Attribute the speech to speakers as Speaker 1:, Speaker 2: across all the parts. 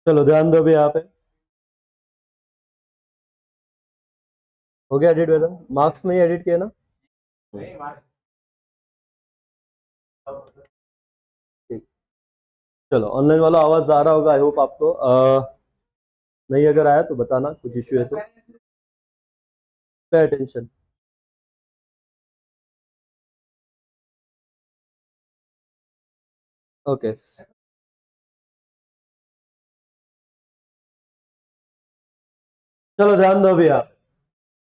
Speaker 1: चलो ध्यान दो भी यहाँ पे। हो गया एडिट वेदर? मार्क्स नहीं एडिट किए ना? ठीक। चलो ऑनलाइन वाला आवाज आ रहा होगा, आई होप आपको। नहीं अगर आया तो बताना, कुछ इश्यू है तो। Pay attention. ओके। चलो ध्यान दो भी आप।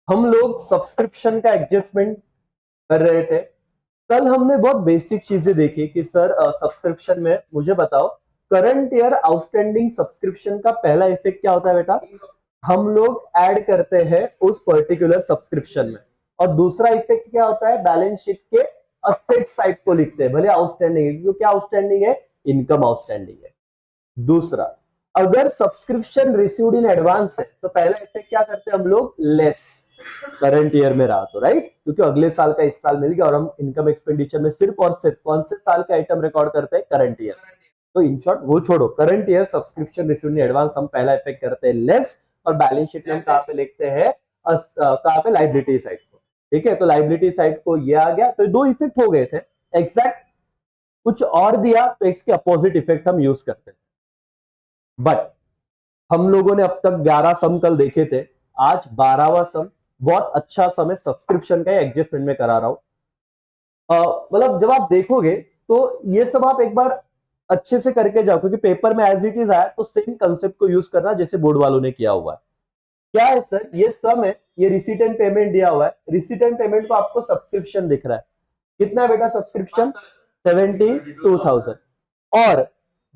Speaker 1: हम लोग सब्सक्रिप्शन का एडजस्टमेंट कर रहे थे। कल हमने बहुत बेसिक चीजें देखी कि सर सब्सक्रिप्शन में मुझे बताओ, करंट ईयर आउटस्टैंडिंग सब्सक्रिप्शन का पहला इफेक्ट क्या होता है बेटा? हम लोग ऐड करते हैं उस पर्टिकुलर सब्सक्रिप्शन में। और दूसरा इफेक्ट क्या होता है? बैलेंस शीट के असेट साइड को लिखते हैं, भले आउटस्टैंडिंग है, क्योंकि क्या आउटस्टैंडिंग है? इनकम आउटस्टैंडिंग है। दूसरा, अगर सब्सक्रिप्शन रिसीव्ड इन एडवांस है तो पहला इफेक्ट क्या करते हैं हम लोग? लेस करंट ईयर में रहा तो, राइट, क्योंकि अगले साल का इस साल मिल गया और हम इनकम एक्सपेंडिचर में सिर्फ और सिर्फ कौन से साल का आइटम रिकॉर्ड करते हैं? Current year. तो इन शॉर्ट वो छोड़ो, current year subscription received in advance हम पहला इफेक्ट करते हैं लेस। और बैलेंस शीट में हम कहां पे लिखते हैं? कहां पे? लाइबिलिटी साइड को। ठीक है, तो लाइबिलिटी साइड को ये आ गया, तो दो इफेक्ट हो गए थे। एग्जैक्ट कुछ और दिया तो इसके अपोजिट इफेक्ट हम यूज करते हैं। बट हम लोगों ने अब तक 11 सम कल देखे थे, आज 12वां सम। बहुत अच्छा सम है, सब्सक्रिप्शन का एडजस्टमेंट में करा रहा हूं। मतलब जब आप देखोगे तो ये सब आप एक बार अच्छे से करके जाओ, क्योंकि पेपर में एज इट इज आया तो सेम कंसेप्ट को यूज करना जैसे बोर्ड वालों ने किया हुआ है। क्या है सर? ये सम है, ये रिसीट एंड पेमेंट दिया हुआ है। रिसीट एंड पेमेंट को आपको सब्सक्रिप्शन दिख रहा है। कितना है बेटा सब्सक्रिप्शन? 72,000। और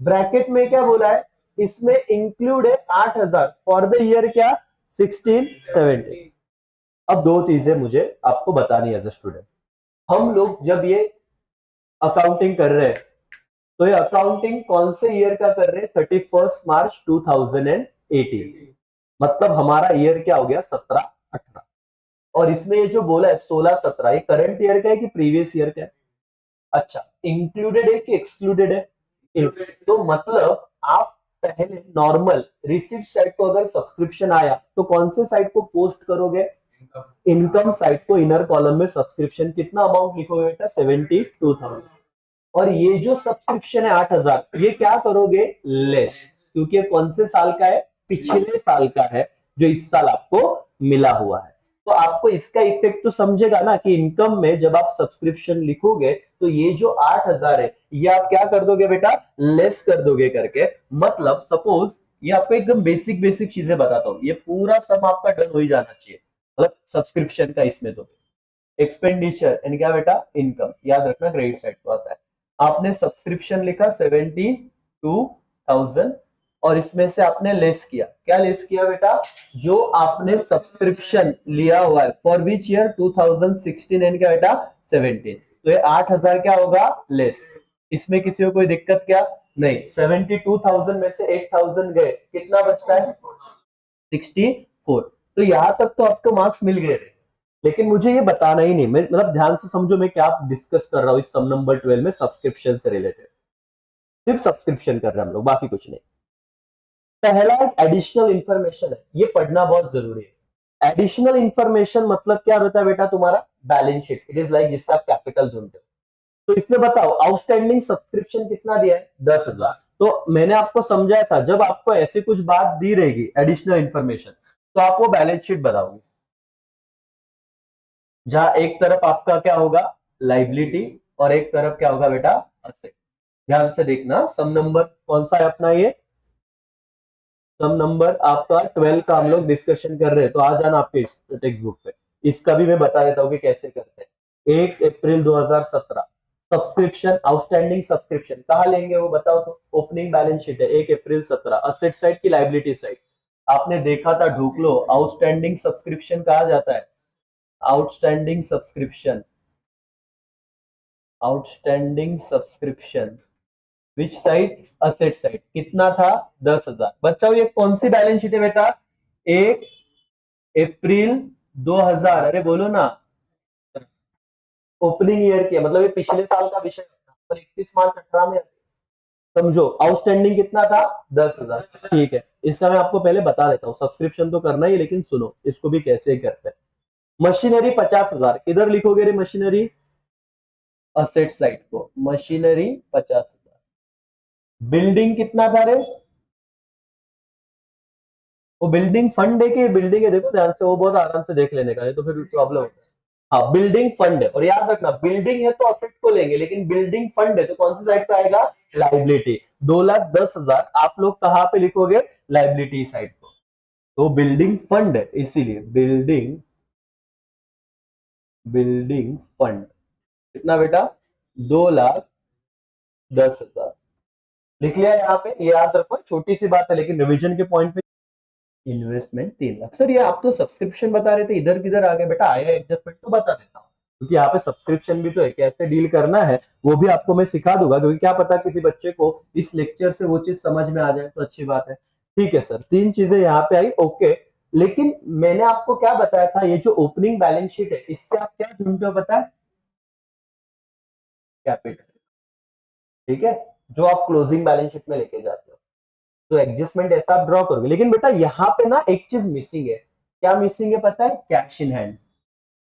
Speaker 1: ब्रैकेट में क्या बोला है? इसमें इंक्लूड है 8,000 फॉर द ईयर क्या? 16-17। अब दो चीजें मुझे आपको बतानी है एज ए स्टूडेंट। हम लोग जब ये अकाउंटिंग कर रहे हैं तो ये अकाउंटिंग कौन से ईयर का कर रहे हैं? 31 मार्च 2018। मतलब हमारा ईयर क्या हो गया? 17-18। और इसमें ये जो बोला है 16-17, ये करंट ईयर का है कि प्रीवियस ईयर का है? अच्छा, इंक्लूडेड है कि एक्सक्लूडेड है? तो मतलब आप पहले नॉर्मल रिसिप्ट साइड को अगर सब्सक्रिप्शन आया तो कौन से साइड को पोस्ट करोगे? इनकम साइड को इनर कॉलम में सब्सक्रिप्शन कितना अमाउंट लिखोगे बेटा? 72,000। और ये जो सब्सक्रिप्शन है 8,000, ये क्या करोगे? लेस, क्योंकि ये कौन से साल का है? पिछले साल का है, जो इस साल आपको मिला हुआ है। तो आपको इसका इफेक्ट तो समझेगा ना कि इनकम में जब आप सब्सक्रिप्शन लिखोगे तो ये जो 8,000 है ये आप क्या कर दोगे बेटा? लेस कर दोगे करके। मतलब सपोज, ये आपको एकदम बेसिक बेसिक चीजें बताता हूँ, ये पूरा सम आपका डन हो ही जाना चाहिए, मतलब सब्सक्रिप्शन का। इसमें तो एक्सपेंडिचर यानी क्या बेटा? इनकम, याद रखना क्रेडिट साइड को आता है। आपने सब्सक्रिप्शन लिखा 72,000 और इसमें से आपने लेस किया, क्या लेस किया बेटा? जो आपने सब्सक्रिप्शन लिया हुआ है फॉर विच ईयर? 2016 एंड क्या बेटा? 17। तो ये 8,000 क्या होगा? लेस। इसमें किसी को कोई दिक्कत क्या? नहीं। 72,000 में से 8,000 गए, कितना बचता है? 64। तो यहां तक तो आपको मार्क्स मिल गए थे। लेकिन मुझे ये बताना ही नहीं, मैं मतलब ध्यान से समझो मैं क्या डिस्कस कर रहा हूँ इस सम नंबर 12 में सब्सक्रिप्शन से रिलेटेड। सिर्फ सब्सक्रिप्शन कर रहे हैं हम लोग, बाकी कुछ नहीं। पहला एक एडिशनल इंफॉर्मेशन है, ये पढ़ना बहुत जरूरी है। एडिशनल इंफॉर्मेशन मतलब क्या होता है बेटा? तुम्हारा balance sheet. It is like जिससे आप कैपिटल ढूंढते हो। तो इसमें बताओ आउटस्टैंडिंग सब्सक्रिप्शन कितना दिया है? 10,000। तो मैंने आपको समझाया था, जब आपको ऐसी कुछ बात दी रहेगी एडिशनल इंफॉर्मेशन, तो आप वो बैलेंस शीट बनाओगे, जहां एक तरफ आपका क्या होगा? लाइबिलिटी, और एक तरफ क्या होगा बेटा? असेट। ध्यान से देखना, सम नंबर कौन सा है अपना? ये सम नंबर आपका 12 का हम लोग डिस्कशन कर रहे हैं, तो आ जाना आपके टेक्स्ट बुक पे। इसका भी मैं बता देता हूँ कि कैसे करते हैं। 1 अप्रैल 2017, सब्सक्रिप्शन, आउटस्टैंडिंग सब्सक्रिप्शन कहाँ लेंगे वो बताओ तो? ओपनिंग बैलेंस शीट है 1 अप्रैल 17, असेट साइड की लाइबिलिटी साइड। आपने देखा था, ढूक लो, आउटस्टैंडिंग सब्सक्रिप्शन कहा जाता है? Outstanding subscription, outstanding subscription which side? Asset side. कितना था? 10,000। बच्चों ये कौन सी बैलेंस शीट है बेटा? 1 अप्रैल 2000, अरे बोलो ना। ओपनिंग ईयर की है, मतलब ये पिछले साल का विषय है, पर 31 मार्च 18 में समझो आउटस्टैंडिंग कितना था, 10,000। ठीक है, इसका मैं आपको पहले बता देता हूँ, सब्सक्रिप्शन तो करना ही, लेकिन सुनो इसको भी कैसे करते हैं। मशीनरी 50,000, किधर लिखोगे रे मशीनरी, असेट साइड को, मशीनरी 50,000। बिल्डिंग कितना था रे, वो बिल्डिंग फंड है कि बिल्डिंग है, देखो ध्यान से, वो बहुत आराम से देख लेने का है, तो फिर प्रॉब्लम होता है। हाँ, बिल्डिंग फंड है, और याद रखना बिल्डिंग है तो असेट को लेंगे, लेकिन बिल्डिंग फंड है तो कौन सी साइड पे आएगा, लाइबिलिटी। 2,10,000 आप लोग कहाँ पे लिखोगे, लाइबिलिटी साइड को। तो बिल्डिंग फंड है, इसीलिए बिल्डिंग, बिल्डिंग फंड कितना बेटा, 2,10,000 लिख लिया यहाँ पे, ये याद रखो, छोटी सी बात है लेकिन रिवीजन के पॉइंट पे। इन्वेस्टमेंट 3 लाख। सर ये आप तो सब्सक्रिप्शन बता रहे थे, इधर किधर आ गए बेटा, आया एडजस्टमेंट तो बता देता हूँ, क्योंकि यहाँ पे सब्सक्रिप्शन भी तो है, कैसे डील करना है वो भी आपको मैं सिखा दूंगा, क्योंकि क्या पता किसी बच्चे को इस लेक्चर से वो चीज समझ में आ जाए, तो अच्छी बात है। ठीक है सर, 3 चीजें यहाँ पे आई, ओके। लेकिन मैंने आपको क्या बताया था, ये जो ओपनिंग बैलेंस शीट है, इससे आप क्या ढूंढते हो पता है, कैपिटल। ठीक है, जो आप क्लोजिंग बैलेंस शीट में लेके जाते हो, तो एडजस्टमेंट ऐसा आप ड्रॉ करोगे। लेकिन बेटा यहाँ पे ना एक चीज मिसिंग है, क्या मिसिंग है पता है, कैश इन हैंड।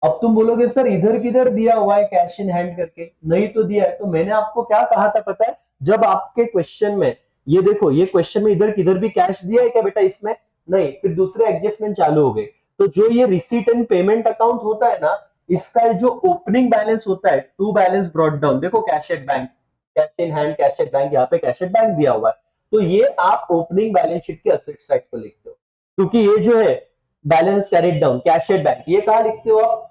Speaker 1: अब तुम बोलोगे सर इधर किधर दिया हुआ है कैश इन हैंड करके, नहीं तो दिया है। तो मैंने आपको क्या कहा था पता है, जब आपके क्वेश्चन में, ये देखो ये क्वेश्चन में इधर किधर भी कैश दिया है क्या बेटा इसमें, नहीं, फिर दूसरे एडजस्टमेंट चालू हो गए। तो जो ये रिसीट एंड पेमेंट अकाउंट होता है ना, इसका जो ओपनिंग बैलेंस होता है, टू बैलेंस ब्रॉट डाउन, देखो cash at bank, cash in hand, cash at bank, यहाँ पे कैश एट बैंक दिया हुआ है। तो ये आप ओपनिंग बैलेंस शीट के असेट साइड को लिखते हो, क्योंकि ये जो है balance carried down, cash at bank, ये कहा लिखते हो आप,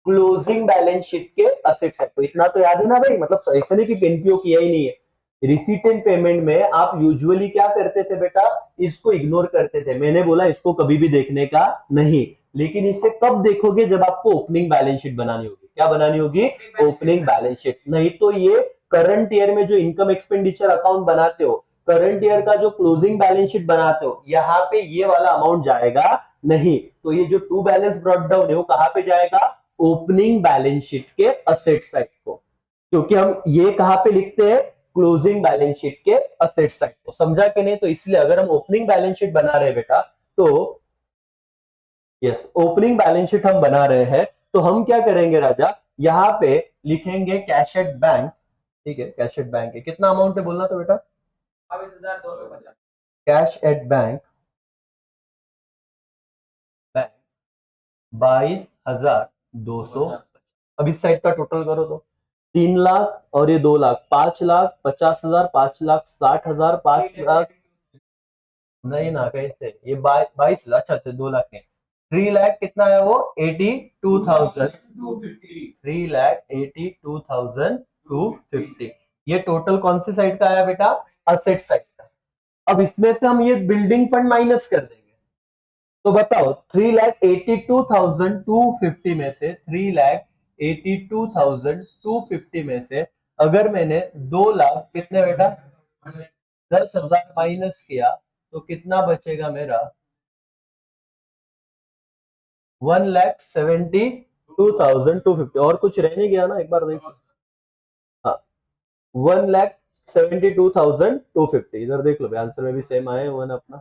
Speaker 1: क्लोजिंग बैलेंस शीट के असेट साइड को। इतना तो याद है ना भाई, मतलब ऐसा नहीं कि एनपीओ किया ही नहीं है। रिसीट एंड पेमेंट में आप यूजुअली क्या करते थे बेटा, इसको इग्नोर करते थे, मैंने बोला इसको कभी भी देखने का नहीं। लेकिन इसे कब देखोगे, जब आपको ओपनिंग बैलेंस शीट बनानी होगी। क्या बनानी होगी, ओपनिंग बैलेंस शीट। नहीं तो ये करंट ईयर में जो इनकम एक्सपेंडिचर अकाउंट बनाते हो, करंट ईयर का जो क्लोजिंग बैलेंस शीट बनाते हो, यहाँ पे ये वाला अमाउंट जाएगा नहीं। तो ये जो टू बैलेंस ब्रॉट डाउन है वो कहां पे जाएगा, ओपनिंग बैलेंस शीट के असेट साइड को, क्योंकि हम ये कहां पे लिखते हैं, क्लोजिंग बैलेंस शीट के असेट साइड को। समझा कि नहीं, तो इसलिए अगर हम ओपनिंग बैलेंस शीट बना रहे हैं बेटा, तो यस, ओपनिंग बैलेंस शीट हम बना रहे हैं, तो हम क्या करेंगे राजा, यहाँ पे लिखेंगे कैश एट बैंक। ठीक है, कैश एट बैंक है, कितना अमाउंट है बोलना तो बेटा, 22,250। Cash at bank, bank 22,200। अब इस साइड का टोटल करो तो 3 लाख और ये 2 लाख, 5,50,000, 5,60,000, 5 लाख। नहीं ना, कैसे ये 22,000, अच्छा अच्छा 2 लाख है। 3 लाख कितना है वो, 82,000, 3,82,250। ये टोटल कौन सी साइड का आया बेटा, असेट साइड का। अब इसमें से हम ये बिल्डिंग फंड माइनस कर देंगे, तो बताओ 3,82,250 में से, 3,82,250 में से अगर मैंने 2 लाख कितने बेटा, 10,000 माइनस किया, तो कितना बचेगा मेरा, 1,72,250। और कुछ रह नहीं गया ना, एक बार देखो। हाँ, 1,72,250, इधर देख लो आंसर में भी सेम आए वन अपना,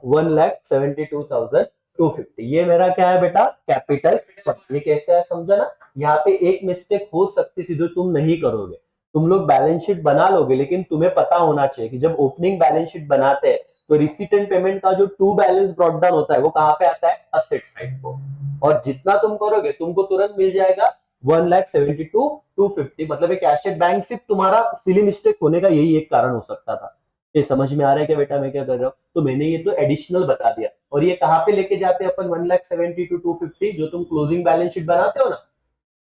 Speaker 1: 1,72,250। ये मेरा क्या है बेटा, कैपिटल फंड। ये कैसे है समझा ना, यहाँ पे एक मिस्टेक हो सकती थी जो तुम नहीं करोगे। तुम लोग बैलेंस शीट बना लोगे, लेकिन तुम्हें पता होना चाहिए कि जब ओपनिंग बैलेंस शीट बनाते हैं, तो रिसीट एंड पेमेंट का जो टू बैलेंस ब्रॉट डाउन होता है, वो कहाँ पे आता है, असेट साइड को। और जितना तुम करोगे तुमको तुरंत मिल जाएगा 1,72,250। मतलब एक कैश बैंक सिर्फ तुम्हारा सिली मिस्टेक होने का यही एक कारण हो सकता था। ये समझ में आ रहा है क्या बेटा मैं क्या कर रहा हूँ, तो मैंने ये तो एडिशनल बता दिया। और ये कहाँ पे लेके जाते हैं अपन, 1,72,250, जो तुम क्लोजिंग बैलेंस शीट बनाते हो ना,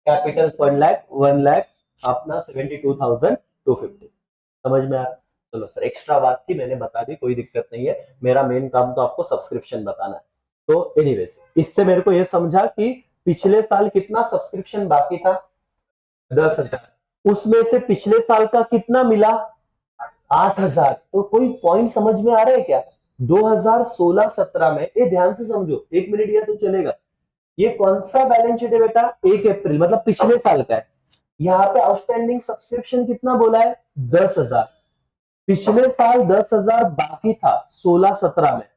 Speaker 1: कैपिटल फंड लाख 1 लाख अपना 72,250। समझ में आ रहा, चलो सर एक्स्ट्रा बात थी मैंने बता दी, कोई दिक्कत नहीं है, मेरा मेन काम तो आपको सब्सक्रिप्शन बताना है। तो एनीवेज, इससे मेरे को ये समझा कि पिछले साल कितना सब्सक्रिप्शन बाकी था, 10,000, उसमें से पिछले साल का कितना मिला, 8,000। तो कोई पॉइंट समझ में आ रहा है क्या, 2016-17 में, ये ध्यान से समझो, 1 मिनट या तो चलेगा, ये कौन सा बैलेंस शीट है बेटा, 1 अप्रैल, मतलब पिछले साल का है। यहाँ पे आउटस्टैंडिंग सब्सक्रिप्शन कितना बोला है, 10,000। पिछले साल 10,000 बाकी था 16-17 में,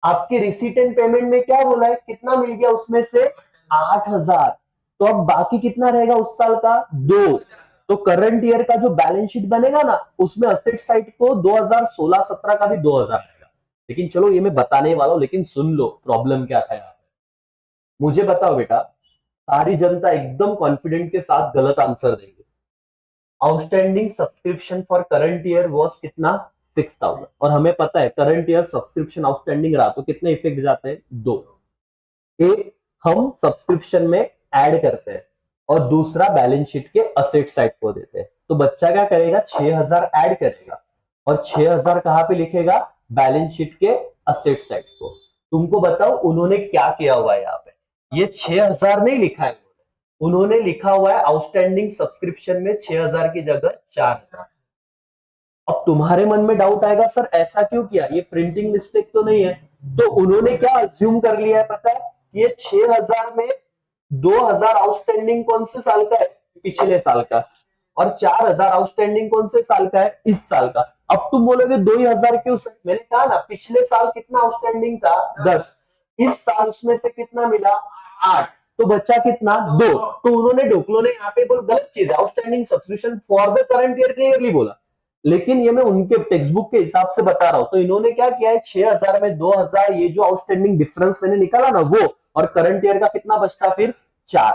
Speaker 1: आपके रिसीट एंड पेमेंट में क्या बोला है, कितना मिल गया उसमें से 8,000, तो अब बाकी कितना रहेगा उस साल का 2। तो करंट ईयर का जो बैलेंस शीट बनेगा ना, उसमें असेट साइड को 2016-17 का भी 2,000 आएगा। लेकिन चलो ये मैं बताने वाला हूं, लेकिन सुन लो प्रॉब्लम क्या था यहाँ। मुझे बताओ बेटा, सारी जनता एकदम कॉन्फिडेंट के साथ गलत आंसर देंगे। Outstanding subscription for current year was कितना, 6,000। और हमें पता है करंट ईयर सब्सक्रिप्शन आउटस्टैंडिंग रहा तो कितने इफेक्ट जाते हैं, दो। एक, हम सब्सक्रिप्शन में ऐड करते हैं, और दूसरा बैलेंस शीट के असेट साइड को देते हैं। तो बच्चा क्या करेगा, 6,000 ऐड करेगा, और 6,000 कहां पे लिखेगा, बैलेंस शीट के असेट साइड को। तुमको बताओ उन्होंने क्या किया हुआ है यहाँ पे, ये 6,000 नहीं लिखा है, उन्होंने लिखा हुआ है आउटस्टैंडिंग सब्सक्रिप्शन में 6,000 की जगह 4,000। अब तुम्हारे मन में डाउट आएगा, सर ऐसा क्यों किया, ये प्रिंटिंग मिस्टेक तो नहीं है। तो उन्होंने क्या अज्यूम कर लिया है पता है, ये 6,000 में 2,000 आउटस्टैंडिंग कौन से साल का है, पिछले साल का, और 4,000 आउटस्टैंडिंग कौन से साल का है, इस साल का। अब तुम बोलोगे 2,000 क्यों सर, मैंने कहा ना पिछले साल कितना आउटस्टैंडिंग था 10, इस साल उसमें से कितना मिला 8, तो बच्चा कितना 2। तो उन्होंने ढोकलो ने यहाँ पे बोल गलत चीज है, outstanding subscription for the current year clearly बोला, लेकिन ये मैं उनके टेक्स्ट बुक के हिसाब से बता रहा हूं। तो इन्होंने क्या किया है, 6,000 में 2,000, ये जो आउटस्टैंडिंग डिफरेंस मैंने निकाला ना वो, और करंट ईयर का कितना बचता फिर 4।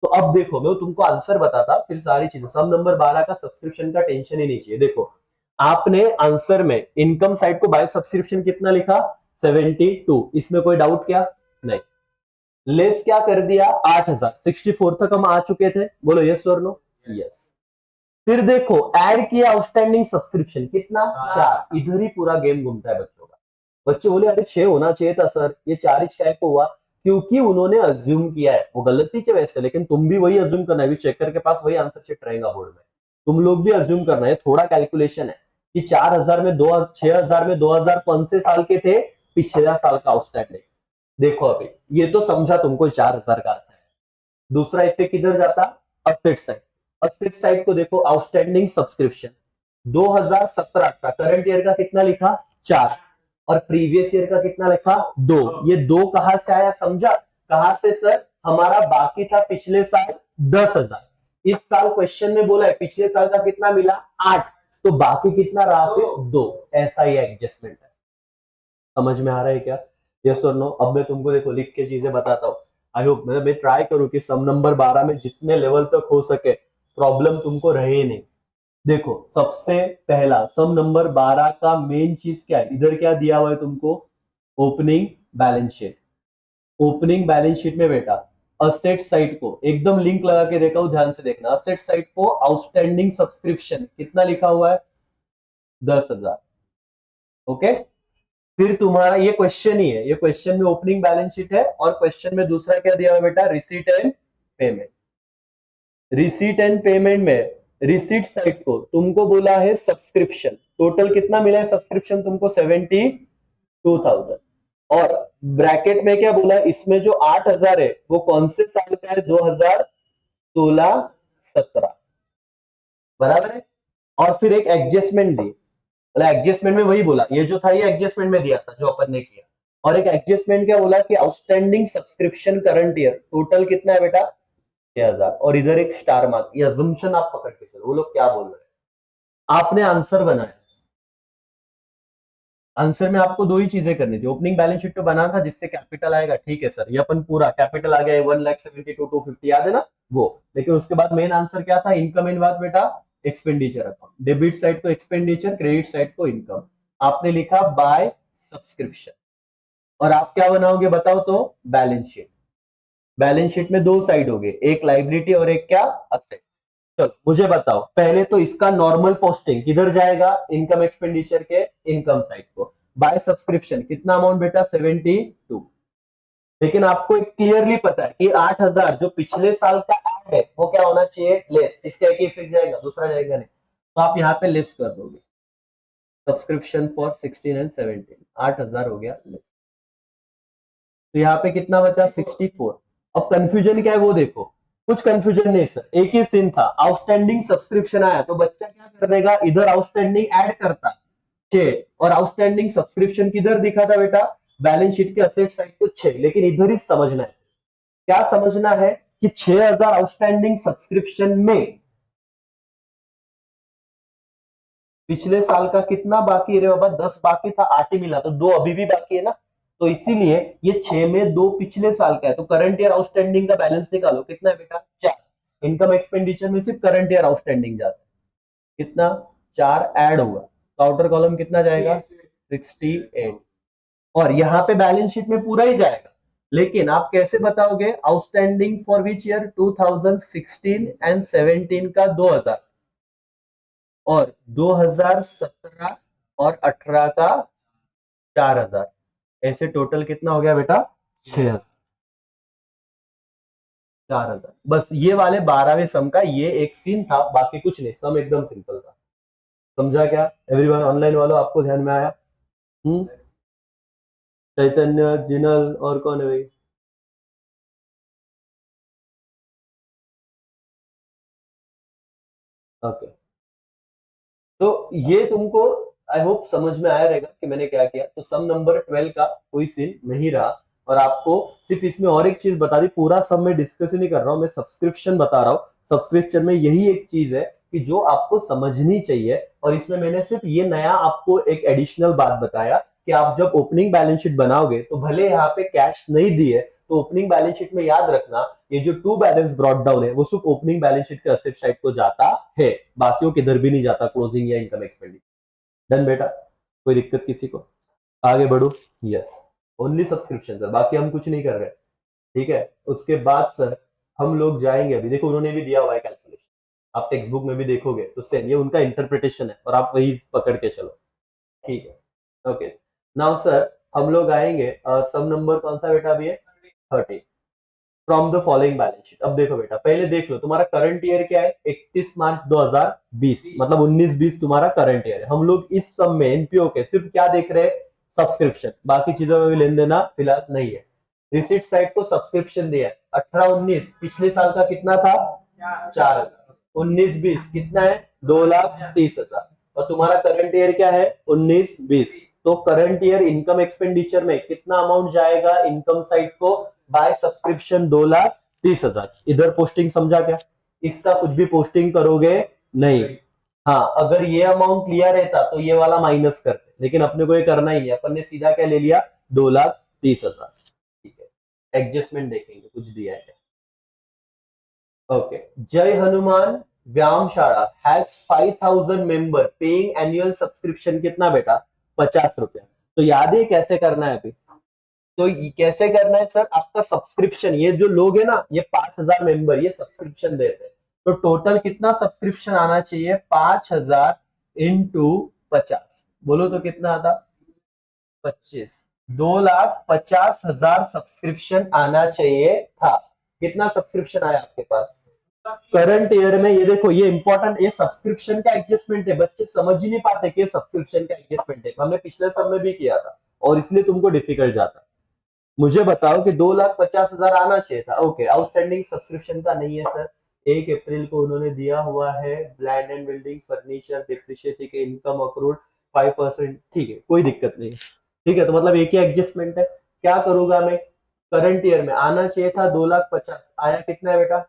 Speaker 1: तो अब देखो मैं तुमको आंसर बताता, फिर सारी चीजें, सम नंबर 12 का सब्सक्रिप्शन का टेंशन ही नहीं चाहिए। देखो आपने आंसर में इनकम साइड को बाय सब्सक्रिप्शन कितना लिखा, 72, इसमें कोई डाउट क्या, नहीं। लेस क्या कर दिया, 8,000, 64 तक हम आ चुके थे, बोलो यस और नो, यस। फिर देखो ऐड किया आउटस्टैंडिंग सब्सक्रिप्शन कितना, 4, इधर ही पूरा गेम घूमता है बच्चों का। बच्चे बोले अरे 6 होना चाहिए था सर, ये 4 ही टाइप हुआ, क्योंकि उन्होंने अज्यूम किया है, वो गलती से वैसे, लेकिन तुम भी वही अज्यूम करना है, चेकर के पास वही आंसर शीट रहेगा बोर्ड में, तुम लोग भी अज्यूम करना है, थोड़ा कैलकुलेशन है कि 4,000 में 6,000 में 2,000 कौन से साल के थे, पिछला साल का आउटस्टैंडिंग। देखो अभी ये तो समझा तुमको 4,000 का आंसर है। दूसरा इफेक्ट किधर जाता, असेट साइड। असेट साइड को देखो आउटस्टैंडिंग सब्सक्रिप्शन 2017 का करंट ईयर का कितना लिखा, 4, और प्रीवियस ईयर का कितना लिखा, 2। ये 2 कहां से आया समझा, कहां से सर, हमारा बाकी था पिछले साल 10,000, इस साल क्वेश्चन में बोला है पिछले साल का कितना मिला 8, तो बाकी कितना रहा फिर 2। ऐसा ही एडजस्टमेंट है। समझ में आ रहा है क्या, यस और नो। अब मैं तुमको देखो लिख के चीजें बताता हूँ। आई होप मैं ट्राई करूँ कि सम नंबर 12 में जितने लेवल तक हो सके प्रॉब्लम तुमको रहे नहीं। देखो सबसे पहला सम नंबर 12 का मेन चीज क्या है, इधर क्या दिया हुआ है तुमको, opening balance sheet. Opening balance sheet में बेटा असेट साइड को एकदम लिंक लगा के देखा हूं, ध्यान से देखना, असेट साइड को आउटस्टैंडिंग सब्सक्रिप्शन कितना लिखा हुआ है, 10,000। ओके, फिर तुम्हारा ये क्वेश्चन ही है, ये क्वेश्चन में ओपनिंग बैलेंस शीट है, और क्वेश्चन में दूसरा क्या दिया हुआ है बेटा, receipt and payment. Receipt and payment में रिसीट साइड को तुमको बोला है सब्सक्रिप्शन, टोटल कितना मिला है सब्सक्रिप्शन तुमको, 72,000। और ब्रैकेट में क्या बोला है, इसमें जो 8,000 है वो कौन से साल का है, 2016-17, बराबर है। और फिर एक एडजस्टमेंट दी, मतलब एडजस्टमेंट में वही बोला, ये जो था ये एडजस्टमेंट में दिया था जो अपन ने किया, और एक एडजस्टमेंट क्या बोला कि outstanding subscription current year total कितना है बेटा, 6,000, और इधर एक स्टार मार्क, ये अजम्पशन आप पकड़ के चलो वो लोग क्या बोल रहे हैं। आपने आंसर बनाया, आंसर में आपको दो ही चीजें करनी थी, ओपनिंग बैलेंस शीट तो बनाना था जिससे कैपिटल आएगा, ठीक है सर, ये अपन पूरा कैपिटल आ गया 1,72,250, याद है ना वो। लेकिन उसके बाद मेन आंसर क्या था, इनकम इन बात बेटा एक्सपेंडिचर अकाउंट, डेबिट साइड को एक्सपेंडिचर, क्रेडिट साइड को इनकम। आपने लिखा बाय सब्सक्रिप्शन, और आप क्या बनाओगे बताओ तो, बैलेंस शीट। बैलेंस शीट में दो साइड हो गए, एक लाइबिलिटी और एक क्या, असेट। चलो मुझे बताओ पहले तो इसका नॉर्मल पोस्टिंग किधर जाएगा, इनकम एक्सपेंडिचर के इनकम साइड को। बाय सब्सक्रिप्शन कितना अमाउंट बेटा, 72। लेकिन आपको एक क्लियरली पता है कि 8,000 जो पिछले साल का ऐड है वो क्या होना चाहिए, लेस, इसका एक इफेक्ट जाएगा, दूसरा जाएगा नहीं, तो आप यहाँ पे लेस कर दोगे, सब्सक्रिप्शन फॉर 16 एंड 17, 8,000 हो गया लेस। तो यहाँ पे कितना बचा, 64। अब कंफ्यूजन क्या है वो देखो, कुछ कंफ्यूजन नहीं सर, एक ही सीन था, आउटस्टैंडिंग सब्सक्रिप्शन आया तो बच्चा क्या कर देगा, इधर आउटस्टैंडिंग ऐड करता 6, और आउटस्टैंडिंग सब्सक्रिप्शन किधर दिखा था बेटा, बैलेंस शीट के असेट साइड को 6, लेकिन इधर ही समझना है, क्या समझना है कि 6000 आउटस्टैंडिंग सब्सक्रिप्शन में पिछले साल का कितना बाकी है रे बाबा, 10 बाकी था, 8 ही मिला, तो 2 अभी भी बाकी है ना, तो इसीलिए ये 6 में 2 पिछले साल का है, तो करंट ईयर आउटस्टैंडिंग का बैलेंस निकालो, कितना है बेटा 4, इनकम एक्सपेंडिचर में सिर्फ करंट ईयर आउटस्टैंडिंग जाता है, कितना 4 ऐड हुआ, तो आउटर कॉलम कितना जाएगा 68, और यहाँ पे बैलेंस शीट में पूरा ही जाएगा, लेकिन आप कैसे बताओगे outstanding for which year, 2016 and 17 का 2000, और 2017 और 18 का 4000, ऐसे टोटल कितना हो गया बेटा 6000, 4000, बस ये वाले 12वें सम का ये एक सीन था, बाकी कुछ नहीं, सम एकदम सिंपल था। समझा क्या एवरीवन, ऑनलाइन वालों आपको ध्यान में आया? हम्म, चैतन्य, जिनल और कौन है भाई? ओके, तो ये तुमको आई होप समझ में आया रहेगा कि मैंने क्या किया, तो सम नंबर 12 का कोई सीन नहीं रहा, और आपको सिर्फ इसमें और एक चीज बता दी, पूरा सम में डिस्कस ही नहीं कर रहा हूँ, मैं सब्सक्रिप्शन बता रहा हूँ, सब्सक्रिप्शन में यही एक चीज है कि जो आपको समझनी चाहिए, और इसमें मैंने सिर्फ ये नया आपको एक एडिशनल बात बताया कि आप जब ओपनिंग बैलेंस शीट बनाओगे तो भले यहाँ पे कैश नहीं दिए, तो ओपनिंग बैलेंस शीट में याद रखना ये जो टू बैलेंस ब्रॉट डाउन है वो सिर्फ ओपनिंग बैलेंस शीट के असेट साइड को जाता है, बाकियों किधर भी नहीं जाता, क्लोजिंग या इनकम एक्सपेंडिचर। डन बेटा, कोई दिक्कत किसी को? आगे बढ़ो। यस, ओनली सब्सक्रिप्शन सर, बाकी हम कुछ नहीं कर रहे, ठीक है। उसके बाद सर हम लोग जाएंगे, अभी देखो उन्होंने भी दिया हुआ है कैलकुलेशन, आप टेक्स्ट बुक में भी देखोगे तो सेम ये उनका इंटरप्रिटेशन है, और आप वही पकड़ के चलो, ठीक है। ओके, नाउ सर हम लोग आएंगे, सम नंबर कौन सा बेटा अभी है 30, from the following balance sheet. अब देखो बेटा, पहले देख लो तुम्हारा करंट ईयर क्या है, 31 मार्च 2020, मतलब 19-20 तुम्हारा करंट ईयर है। हम लोग इस सब में एनपीओ के सिर्फ क्या देख रहे हैं, सब्सक्रिप्शन, बाकी चीजों में भी लेन देना फिलहाल नहीं है। रिसिट साइड को सब्सक्रिप्शन दिया है 18-19, पिछले साल का कितना था 4000, 19-20 कितना है 2,30,000, और तुम्हारा करंट ईयर क्या है 19-20, तो करंट ईयर इनकम एक्सपेंडिचर में कितना अमाउंट जाएगा इनकम साइड को, बाय सब्सक्रिप्शन 2,30,000, इधर पोस्टिंग समझा क्या, इसका कुछ भी पोस्टिंग करोगे नहीं। हाँ, अगर ये अमाउंट लिया रहता तो ये वाला माइनस करते, लेकिन अपने को ये करना ही है, अपन ने सीधा क्या ले लिया 2,30,000, ठीक है। एडजस्टमेंट देखेंगे कुछ दिया है, ओके। जय हनुमान व्यायामशाला has 5,000 member paying annual subscription, कितना बेटा 50 रुपया, तो याद है कैसे करना है अभी, तो ये कैसे करना है सर, आपका सब्सक्रिप्शन, ये जो लोग है ना ये 5,000 मेंबर ये सब्सक्रिप्शन देते हैं, तो टोटल कितना सब्सक्रिप्शन आना चाहिए 5,000 इंटू 50, बोलो तो कितना आता 25, 2,50,000 सब्सक्रिप्शन आना चाहिए था। कितना सब्सक्रिप्शन आया आपके पास करंट ईयर में, ये देखो ये इंपॉर्टेंट, ये सब्सक्रिप्शन का एडजस्टमेंट है, बच्चे समझ ही नहीं पाते कि सब्सक्रिप्शन का एडजस्टमेंट है, हमने पिछले सब में भी किया था, और इसलिए तुमको डिफिकल्ट जाता। मुझे बताओ कि 2,50,000 आना चाहिए था, ओके, आउटस्टैंडिंग सब्सक्रिप्शन का नहीं है सर, 1 अप्रैल को उन्होंने दिया हुआ है, land and building furniture depreciation के इनकम अक्रूड 5%, ठीक है, कोई दिक्कत नहीं, ठीक है, तो मतलब एक ही एडजस्टमेंट है, क्या करूंगा मैं, करंट ईयर में आना चाहिए था 2,50,000, आया कितना है बेटा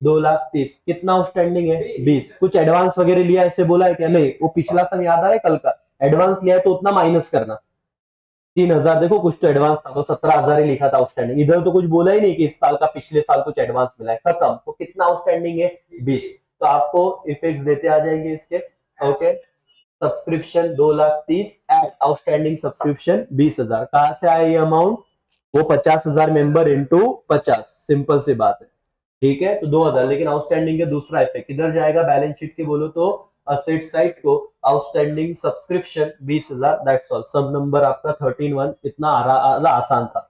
Speaker 1: 2,30,000, कितना आउटस्टैंडिंग है 20, कुछ एडवांस वगैरह लिया ऐसे बोला है क्या, नहीं, वो पिछला सम याद आ रहा है कल का, एडवांस लिया है तो उतना माइनस करना, 3,000, देखो कुछ तो एडवांस था तो 17,000 ही लिखा था आउटस्टैंडिंग, इधर तो कुछ बोला ही नहीं कि इस साल का पिछले साल कुछ एडवांस मिला है, खत्म, तो कितना आउटस्टैंडिंग है 20, तो आपको इफेक्ट देते आ जाएंगे इसके, okay. Subscription 2,30,000 and outstanding subscription 20,000, कहां से आया ये अमाउंट, वो 50,000 मेंबर इंटू 50, सिंपल सी बात है, ठीक है, तो 2,000, लेकिन आउटस्टैंडिंग के दूसरा इफेक्ट किधर जाएगा बैलेंस शीट के, बोलो तो असेट साइड को, आउटस्टैंडिंग सब्सक्रिप्शन 20,000, दैट्स ऑल, सब नंबर आपका 13-1, इतना आसान था,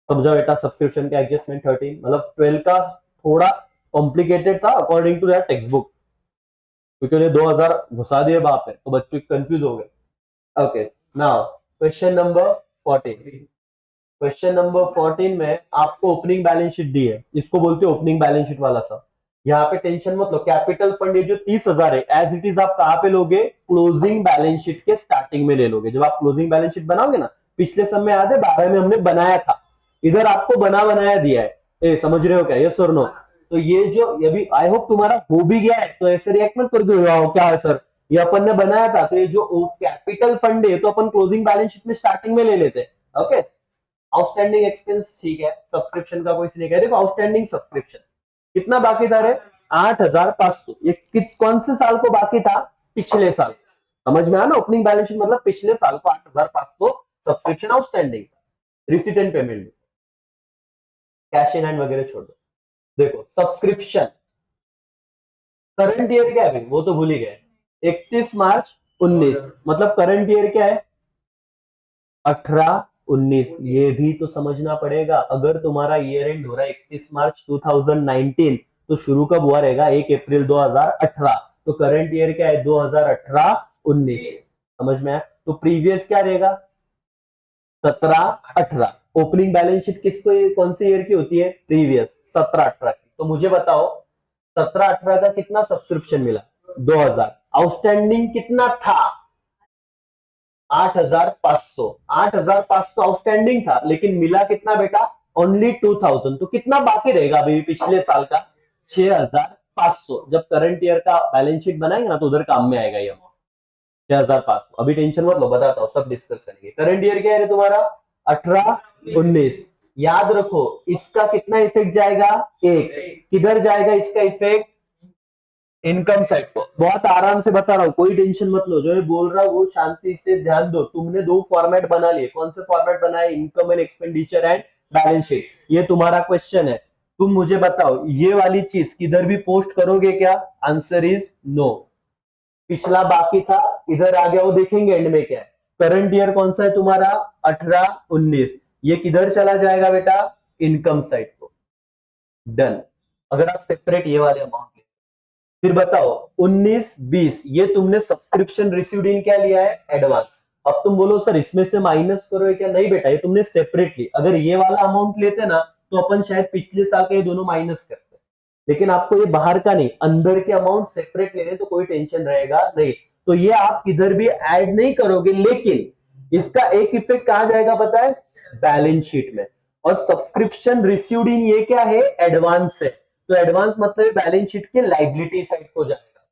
Speaker 1: समझा बेटा, सब्सक्रिप्शन का एडजस्टमेंट 13, मतलब 12 का थोड़ा कॉम्प्लिकेटेड था according to that textbook, क्योंकि उन्हें 2,000 घुसा दिए बाप है तो बच्चे कंफ्यूज हो गए, okay. Now question number 14, question number 14 में आपको ओपनिंग बैलेंस शीट दी है, इसको बोलते हैं ओपनिंग बैलेंस शीट वाला सा। यहाँ पे टेंशन मत लो, कैपिटल फंड ये जो 30,000 है एज इट इज आप कहाँ पे लोगे, क्लोजिंग बैलेंस शीट के स्टार्टिंग में ले लोगे। जब आप क्लोजिंग बैलेंस शीट बनाओगे ना, पिछले समय याद है 12 में हमने बनाया था, इधर आपको बना बनाया दिया है, समझ रहे हो क्या, यस और नो। तो ये जो अभी आई होप तुम्हारा हो भी गया है, तो ऐसे रिएक्ट मत करके हो क्या है सर, ये अपन ने बनाया था। तो ये जो कैपिटल फंड है तो अपन क्लोजिंग बैलेंस शीट में स्टार्टिंग में ले लेते हैं। ओके, आउटस्टैंडिंग एक्सपेंस ठीक है, सब्सक्रिप्शन का कोई नहीं कह, देखो आउटस्टैंडिंग सब्सक्रिप्शन कितना बाकी था रे, 8,500। ये कौन से साल को बाकी था, पिछले साल। समझ में आया ना, ओपनिंग बैलेंस शीट मतलब पिछले साल को 8,500 subscription outstanding, receipt and payment, cash in hand वगैरह छोड़ दो। देखो सब्सक्रिप्शन करंट ईयर क्या है, वो तो भूल ही गए, 31 मार्च 19, मतलब करंट ईयर क्या है, 18-19। ये भी तो समझना पड़ेगा, अगर तुम्हारा ईयर एंड हो रहा है 31 मार्च 2019, तो शुरू कब हुआ रहेगा, 1 अप्रैल 2018, तो करंट ईयर क्या है, 2018-19। समझ में आया, तो प्रीवियस क्या रहेगा, 17-18। ओपनिंग बैलेंस शीट किसको, कौन से ईयर की होती है, प्रीवियस 17-18 की। तो मुझे बताओ 17-18 का कितना सब्सक्रिप्शन मिला, 2,000। आउटस्टैंडिंग कितना था, 8,500। 8,500 आउटस्टैंडिंग था, लेकिन मिला कितना बेटा, ओनली 2,000। तो कितना बाकी रहेगा अभी पिछले साल का, 6,500। जब करंट ईयर का बैलेंस शीट बनाएंगे ना, तो उधर काम में आएगा ये 6,500। अभी टेंशन मत लो, बताता हूँ, सब डिस्कस करेंगे। करंट ईयर क्या है तुम्हारा, 18-19। याद रखो इसका कितना इफेक्ट जाएगा, एक। किधर जाएगा इसका इफेक्ट, इनकम साइड को। बहुत आराम से बता रहा हूँ, कोई टेंशन मत लो, जो मैं बोल रहा हूँ वो शांति से ध्यान दो। तुमने दो फॉर्मेट बना लिए, कौन से फॉर्मेट बनाए, income and expenditure and balance sheet. ये तुम्हारा क्वेश्चन है, तुम मुझे बताओ ये वाली चीज किधर भी पोस्ट करोगे क्या, आंसर इज नो। पिछला बाकी था, इधर आ गया, वो देखेंगे एंड में क्या है। करंट ईयर कौन सा है तुम्हारा, 18-19, ये किधर चला जाएगा बेटा, इनकम साइड को। डन। अगर आप सेपरेट ये वाले अमाउंट, फिर बताओ 19-20, ये तुमने सब्सक्रिप्शन रिसीव्ड इन क्या लिया है, एडवांस। अब तुम बोलो सर इसमें से माइनस करो क्या, नहीं बेटा, ये तुमने सेपरेटली, अगर ये वाला अमाउंट लेते ना, तो अपन शायद पिछले साल के ये दोनों माइनस करते। लेकिन आपको ये बाहर का नहीं, अंदर के अमाउंट सेपरेट लेने, तो कोई टेंशन रहेगा नहीं। तो ये आप किधर भी ऐड नहीं करोगे, लेकिन इसका एक इफेक्ट कहां जाएगा पता है, बैलेंस शीट में। और सब्सक्रिप्शन रिसीव्ड इन ये क्या है, एडवांस है, तो एडवांस मतलब बैलेंस शीट के लाइबिलिटी साइड को जाएगा।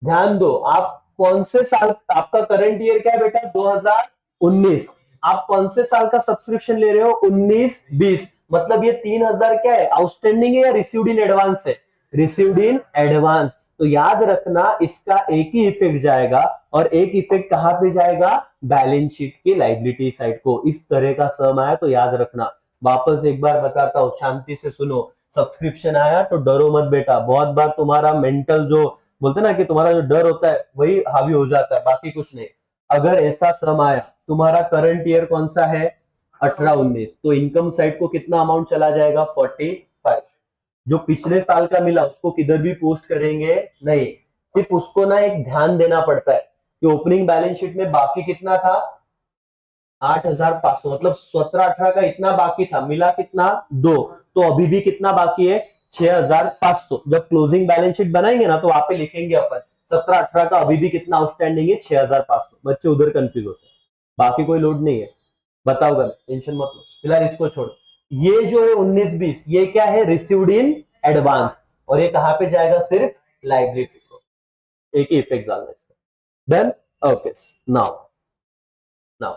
Speaker 1: ध्यान दो, आप कौन से साल, आपका करंट ईयर क्या है बेटा, 2019। आप कौन से साल का सब्सक्रिप्शन ले रहे हो, 19-20, मतलब ये 3,000 क्या है, आउटस्टैंडिंग है या रिसीव्ड इन एडवांस है, रिसीव्ड इन एडवांस। तो याद रखना इसका एक ही इफेक्ट जाएगा, और एक इफेक्ट कहां पे जाएगा, बैलेंस शीट की लाइबिलिटी साइड को। इस तरह का सम आया तो याद रखना। वापस एक बार बताता हूं, शांति से सुनो। सब्सक्रिप्शन आया तो डरो मत बेटा, बहुत बार तुम्हारा मेंटल जो बोलते ना कि तुम्हारा जो डर होता है वही हावी हो जाता है, बाकी कुछ नहीं। अगर ऐसा सम आया, तुम्हारा करंट ईयर कौन सा है, 18-19, तो इनकम साइड को कितना अमाउंट चला जाएगा, 45। जो पिछले साल का मिला उसको किधर भी पोस्ट करेंगे नहीं, सिर्फ उसको ना एक ध्यान देना पड़ता है कि ओपनिंग बैलेंस शीट में बाकी कितना था, 8,500, मतलब 17-18 का इतना बाकी था, मिला कितना, 2। तो अभी भी कितना बाकी है, 6,500। जब क्लोजिंग बैलेंस शीट बनाएंगे ना, तो वहां पे लिखेंगे अपन 17-18 का अभी भी कितना आउटस्टैंडिंग है, 6,500। बच्चे उधर कंफ्यूज होते हैं, बाकी कोई लोड नहीं है। बताओ, टेंशन मत लो, फिलहाल इसको छोड़ो। ये जो है 19-20, ये क्या है, रिसीव्ड इन एडवांस, और ये कहां पे जाएगा, सिर्फ लाइबिलिटी को। एक ही इफेक्ट डालना इसका। Done. Okay, now now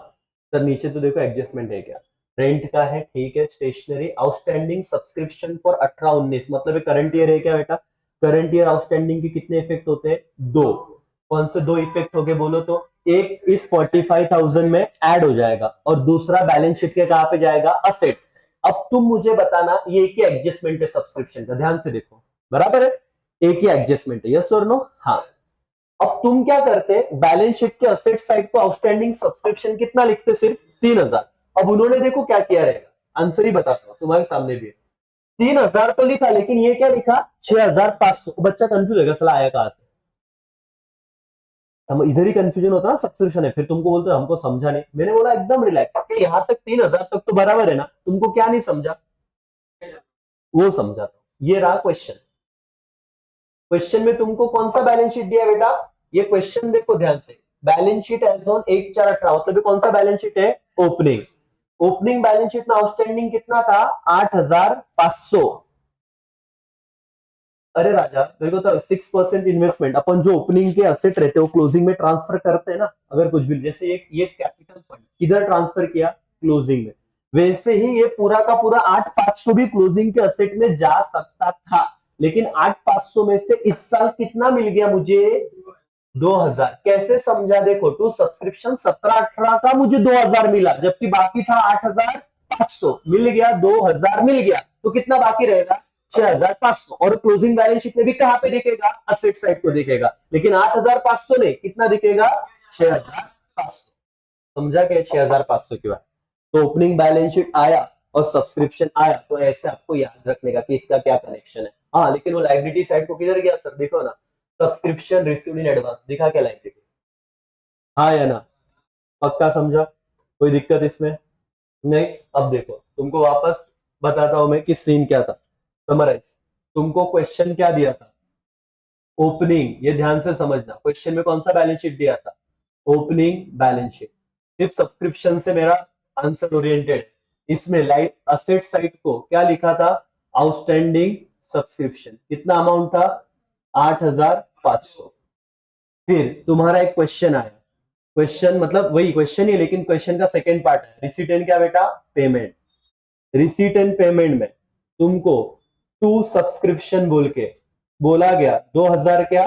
Speaker 1: sir नीचे तो देखो एडजस्टमेंट है क्या, रेंट का है, ठीक है। स्टेशनरी आउटस्टैंडिंग सब्सक्रिप्शन फॉर 18-19, मतलब करंट ईयर है क्या बेटा, करंट ईयर आउटस्टैंडिंग के कितने इफेक्ट होते हैं, दो। कौन से दो इफेक्ट हो गए बोलो तो, एक इस 45,000 में ऐड हो जाएगा, और दूसरा बैलेंस शीट के कहां पे जाएगा, असेट। अब तुम मुझे बताना, ये एक ही एडजस्टमेंट है सब्सक्रिप्शन का, ध्यान से देखो, बराबर है, एक ही एडजस्टमेंट है, यस और नो, हाँ। अब तुम क्या करते, बैलेंस शीट के असेट साइड को आउटस्टैंडिंग सब्सक्रिप्शन कितना लिखते, सिर्फ 3,000। अब उन्होंने देखो क्या किया रहेगा, आंसर ही बताता हूं तुम्हारे सामने भी। 3,000 तो लिखा, लेकिन ये क्या लिखा, 6,500। बच्चा कंफ्यूज होगा, सला आया कहां से। हम इधर ही कंफ्यूजन होता है ना, सब्सक्रिप्शन है, फिर तुमको बोलते हो हमको समझा नहीं। मैंने बोला एकदम रिलैक्स, यहाँ तक 3,000 तक तो बराबर है ना, तुमको क्या नहीं समझा, वो समझा। ये रहा क्वेश्चन। क्वेश्चन में तुमको कौन सा बैलेंस शीट दिया है बेटा, ये क्वेश्चन देखो ध्यान से। बैलेंस शीट एज ऑन 1/4/18, मतलब कौन सा बैलेंस शीट है, ओपनिंग। ओपनिंग बैलेंस शीट में आउटस्टैंडिंग कितना था, 8,500। अरे राजा, मेरे को तो 6% इन्वेस्टमेंट अपन जो ओपनिंग के असेट रहते हैं वो क्लोजिंग में ट्रांसफर करते हैं ना, अगर कुछ भी, जैसे ये कैपिटल फंड किधर ट्रांसफर किया, क्लोजिंग में, वैसे ही ये पूरा का पूरा 8,500 भी क्लोजिंग के असेट में जा सकता था। लेकिन 8,500 में से इस साल कितना मिल गया मुझे, 2,000। कैसे समझा, देखो टू सब्सक्रिप्शन 17-18 का मुझे 2,000 मिला, जबकि बाकी था 8,500, मिल गया 2,000 मिल गया, तो कितना बाकी रहेगा, 6,500। और क्लोजिंग बैलेंस शीट में भी कहां पे दिखेगा, असेट साइड को दिखेगा, लेकिन 8,500 नहीं, कितना दिखेगा, 6,500। समझा क्या 6,500 की बात। तो ओपनिंग बैलेंस शीट आया और सब्सक्रिप्शन आया, तो ऐसे आपको याद रखने का कि इसका क्या कनेक्शन है। हाँ, लेकिन वो लाइबिलिटी साइड को किधर गया सर, देखो ना, सब्सक्रिप्शन रिसीव्ड इन एडवांस, दिखा क्या लाइबिलिटी, हाँ या ना, पक्का समझा, कोई दिक्कत इसमें नहीं। अब देखो तुमको वापस बताता हूं मैं कि सीन क्या था, समराइज। तुमको क्वेश्चन क्या दिया था, ओपनिंग, ये ध्यान से समझना, क्वेश्चन में कौन सा बैलेंस शीट दिया था, ओपनिंग बैलेंस शीट। सिर्फ सब्सक्रिप्शन से मेरा आंसर ओरिएंटेड। इसमें लाइट असेट साइड को क्या लिखा था, आउटस्टैंडिंग सब्सक्रिप्शन, कितना अमाउंट था, 8,500। फिर तुम्हारा एक क्वेश्चन आया, क्वेश्चन मतलब वही क्वेश्चन ही, लेकिन क्वेश्चन का सेकंड पार्ट है, रिसीट एंड क्या बेटा, पेमेंट। रिसीट एंड पेमेंट में तुमको टू सब्सक्रिप्शन बोल के बोला गया, 2,000 क्या,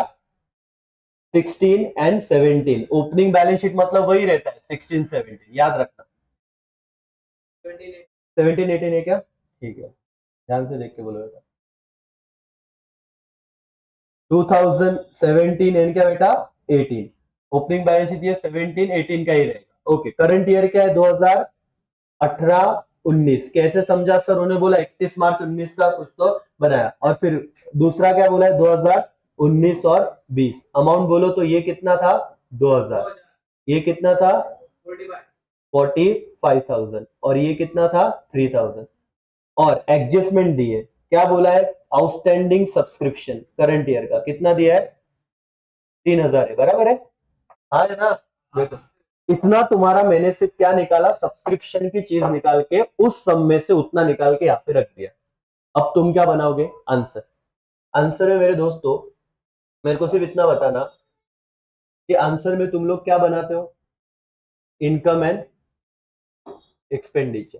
Speaker 1: 16 एंड 17। ओपनिंग बैलेंस शीट मतलब वही रहता है, 16 17, याद रखना। 17 18 है क्या, ठीक है, ध्यान से देख के बोलो बेटा। 2017 एंड क्या बेटा, 18। ओपनिंग बैलेंस शीट ये 17 18 का ही रहेगा। ओके, करंट ईयर क्या है, 2018 19। कैसे समझा सर, उन्होंने बोला 31 मार्च 19 का कुछ तो बनाया, और फिर दूसरा क्या बोला है, 2019 और 20। अमाउंट बोलो तो ये कितना था, 2,000। ये कितना था, 45,000। और ये कितना था, 3,000। और एडजस्टमेंट दी है, क्या बोला है, आउटस्टैंडिंग सब्सक्रिप्शन करंट ईयर का कितना दिया है, 3,000 है, बराबर है, हाँ है ना। देखो इतना तुम्हारा मैंने सिर्फ क्या निकाला, सब्सक्रिप्शन की चीज निकाल के उस सम में से उतना निकाल के यहाँ पे रख दिया। अब तुम क्या बनाओगे, आंसर। आंसर में मेरे दोस्तों, मेरे को सिर्फ इतना बताना कि आंसर में तुम लोग क्या बनाते हो, income and expenditure.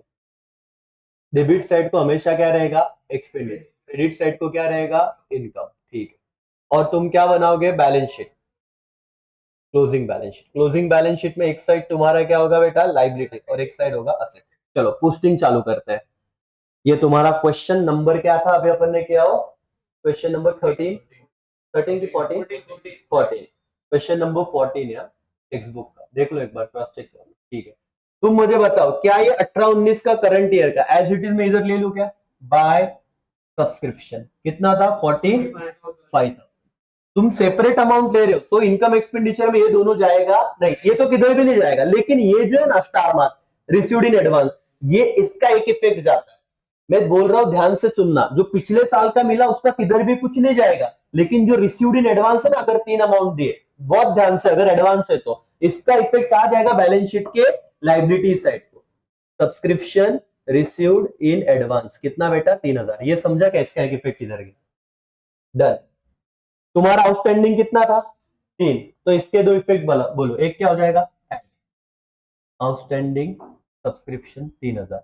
Speaker 1: Debit side को हमेशा क्या रहेगा, एक्सपेंडिचर, क्रेडिट साइड को क्या रहेगा, इनकम, ठीक है। और तुम क्या बनाओगे, balance sheet, closing balance sheet. Closing balance sheet में एक साइड तुम्हारा क्या होगा बेटा, लाइबिलिटी, और एक साइड होगा असेट। चलो पोस्टिंग चालू करते हैं। ये तुम्हारा क्वेश्चन नंबर क्या था, अभी अपन ने किया हो, क्वेश्चन नंबर 13, 13 की 14, 14, क्वेश्चन नंबर 14 या टेक्स्ट बुक का, देख लो एक बार, क्रॉस चेक करो, ठीक है। तुम मुझे बताओ, क्या ये 18-19 का करंट ईयर का एज इट इज मैं इधर ले लू क्या, बाय सब्सक्रिप्शन कितना था, 45,000। तुम सेपरेट अमाउंट ले रहे हो तो इनकम एक्सपेंडिचर में ये दोनों जाएगा नहीं, ये तो किधर भी नहीं जाएगा, लेकिन ये जो है ना star mark, received in advance, ये इसका एक इफेक्ट जाता है। मैं बोल रहा हूं ध्यान से सुनना, जो पिछले साल का मिला उसका किधर भी कुछ नहीं जाएगा, लेकिन जो रिसीव्ड इन एडवांस है ना, अगर 3 अमाउंट दिए, बहुत ध्यान से, अगर एडवांस है तो इसका इफेक्ट आ जाएगा बैलेंस शीट के लाइबिलिटी साइड को। सब्सक्रिप्शन रिसीव्ड इन एडवांस कितना बेटा, 3,000। ये समझा क्या, इसका एक इफेक्ट इधर गया, डन। तुम्हारा आउटस्टैंडिंग कितना था, 3, तो इसके दो इफेक्ट बोलो, एक क्या हो जाएगा, आउटस्टैंडिंग सब्सक्रिप्शन 3,000।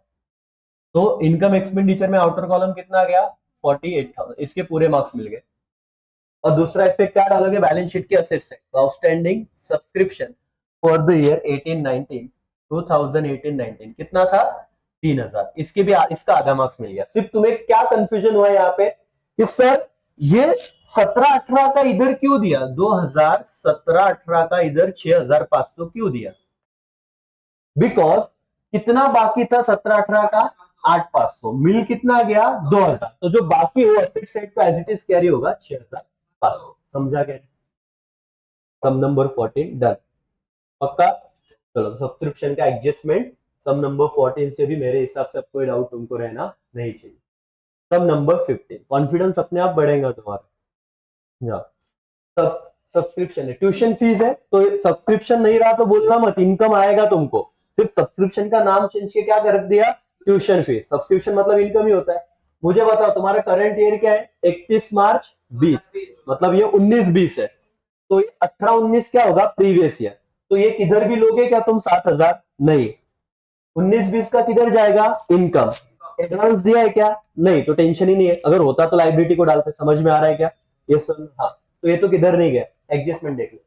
Speaker 1: तो इनकम एक्सपेंडिचर में आउटर कॉलम कितना आ गया, 48,000, इसके पूरे मार्क्स मिल गए। और दूसरा इफेक्ट क्या डालोगे, बैलेंस शीट के असेट से, तो outstanding subscription for the year 18-19, 2018-19 कितना था, 3,000। इसके भी इसका आधा मार्क्स मिल गया। सिर्फ तुम्हें क्या कंफ्यूजन हुआ यहाँ पे कि सर ये 17-18 का इधर क्यों दिया, 2017-18 का इधर 6,500 क्यों दिया, बिकॉज कितना बाकी था 17-18 का, 8,500, मिल कितना गया, 2,000, तो जो बाकी वो एसेट साइड का एज इट इज कैरी होगा 6,500। समझा क्या, सम नंबर 14 डन, पक्का। चलो सब्सक्रिप्शन का एडजस्टमेंट सम नंबर 14 से भी मेरे हिसाब से कोई डाउट तुमको रहना नहीं चाहिए। सम नंबर 15, कॉन्फिडेंस अपने आप बढ़ेगा तुम्हारा। सब सब्सक्रिप्शन है, ट्यूशन फीस है, तो सब्सक्रिप्शन नहीं रहा तो बोलना मत, इनकम आएगा तुमको। सिर्फ सब्सक्रिप्शन का नाम चेंज के क्या कर दिया, ट्यूशन फीस। सब्सक्रिप्शन मतलब इनकम ही होता है। मुझे बताओ तुम्हारा करंट ईयर क्या है, 31 मार्च 20, मतलब ये 19-20 है, तो ये 18-19 क्या होगा, प्रीवियस ईयर। तो ये किधर भी लोगे क्या तुम 7,000, नहीं, 19-20 का किधर जाएगा, इनकम। एडवांस दिया है क्या, नहीं, तो टेंशन ही नहीं है, अगर होता तो लाइबिलिटी को डालते। समझ में आ रहा है क्या, ये सुन, हाँ। तो ये तो किधर नहीं गया, एडजस्टमेंट देख लो।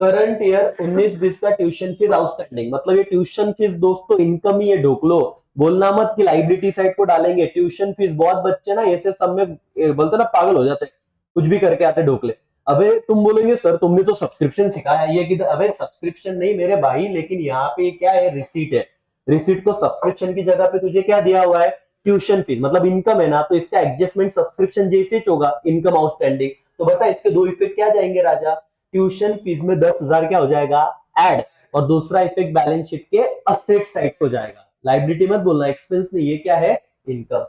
Speaker 1: करंट ईयर 19-20 का ट्यूशन फीस आउटस्टैंडिंग, मतलब ये ट्यूशन फीस दोस्तों इनकम ही है, ढोक लो। बोलना मत कि लाइबिलिटी साइड को डालेंगे। ट्यूशन फीस बहुत बच्चे ना ऐसे सब में बोलते ना पागल हो जाते, कुछ भी करके आते ढोकले। अबे तुम बोलेंगे सर तुमने तो सब्सक्रिप्शन सिखाया है, ये किधर, अबे सब्सक्रिप्शन नहीं मेरे भाई, लेकिन यहाँ पे क्या है, रिसीट है। रिसीट को सब्सक्रिप्शन की जगह पे तुझे क्या दिया हुआ है, ट्यूशन फीस, मतलब इनकम है ना, तो इसका एडजस्टमेंट सब्सक्रिप्शन जैसे ही होगा, इनकम आउटस्टैंडिंग। तो बता इसके दो इफेक्ट क्या जाएंगे राजा, ट्यूशन फीस में 10,000 क्या हो जाएगा, ऐड, और दूसरा इफेक्ट बैलेंस शीट के असेट साइड को जाएगा। लाइबिलिटी मत बोलना, एक्सपेंस नहीं, ये क्या है, इनकम।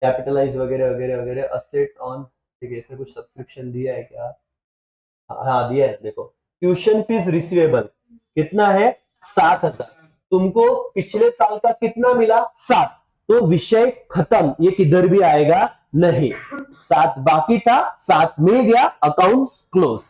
Speaker 1: कैपिटलाइज वगैरह वगैरह वगैरह, असेट ऑन, ठीक है, इसमें कुछ सब्सक्रिप्शन दिया है क्या, हाँ दिया है, देखो ट्यूशन फीस रिसीवेबल कितना है, 7,000। तुमको पिछले साल का कितना मिला, 7, तो विषय खत्म, ये किधर भी आएगा नहीं। 7 बाकी था, 7 मिल गया, अकाउंट क्लोज।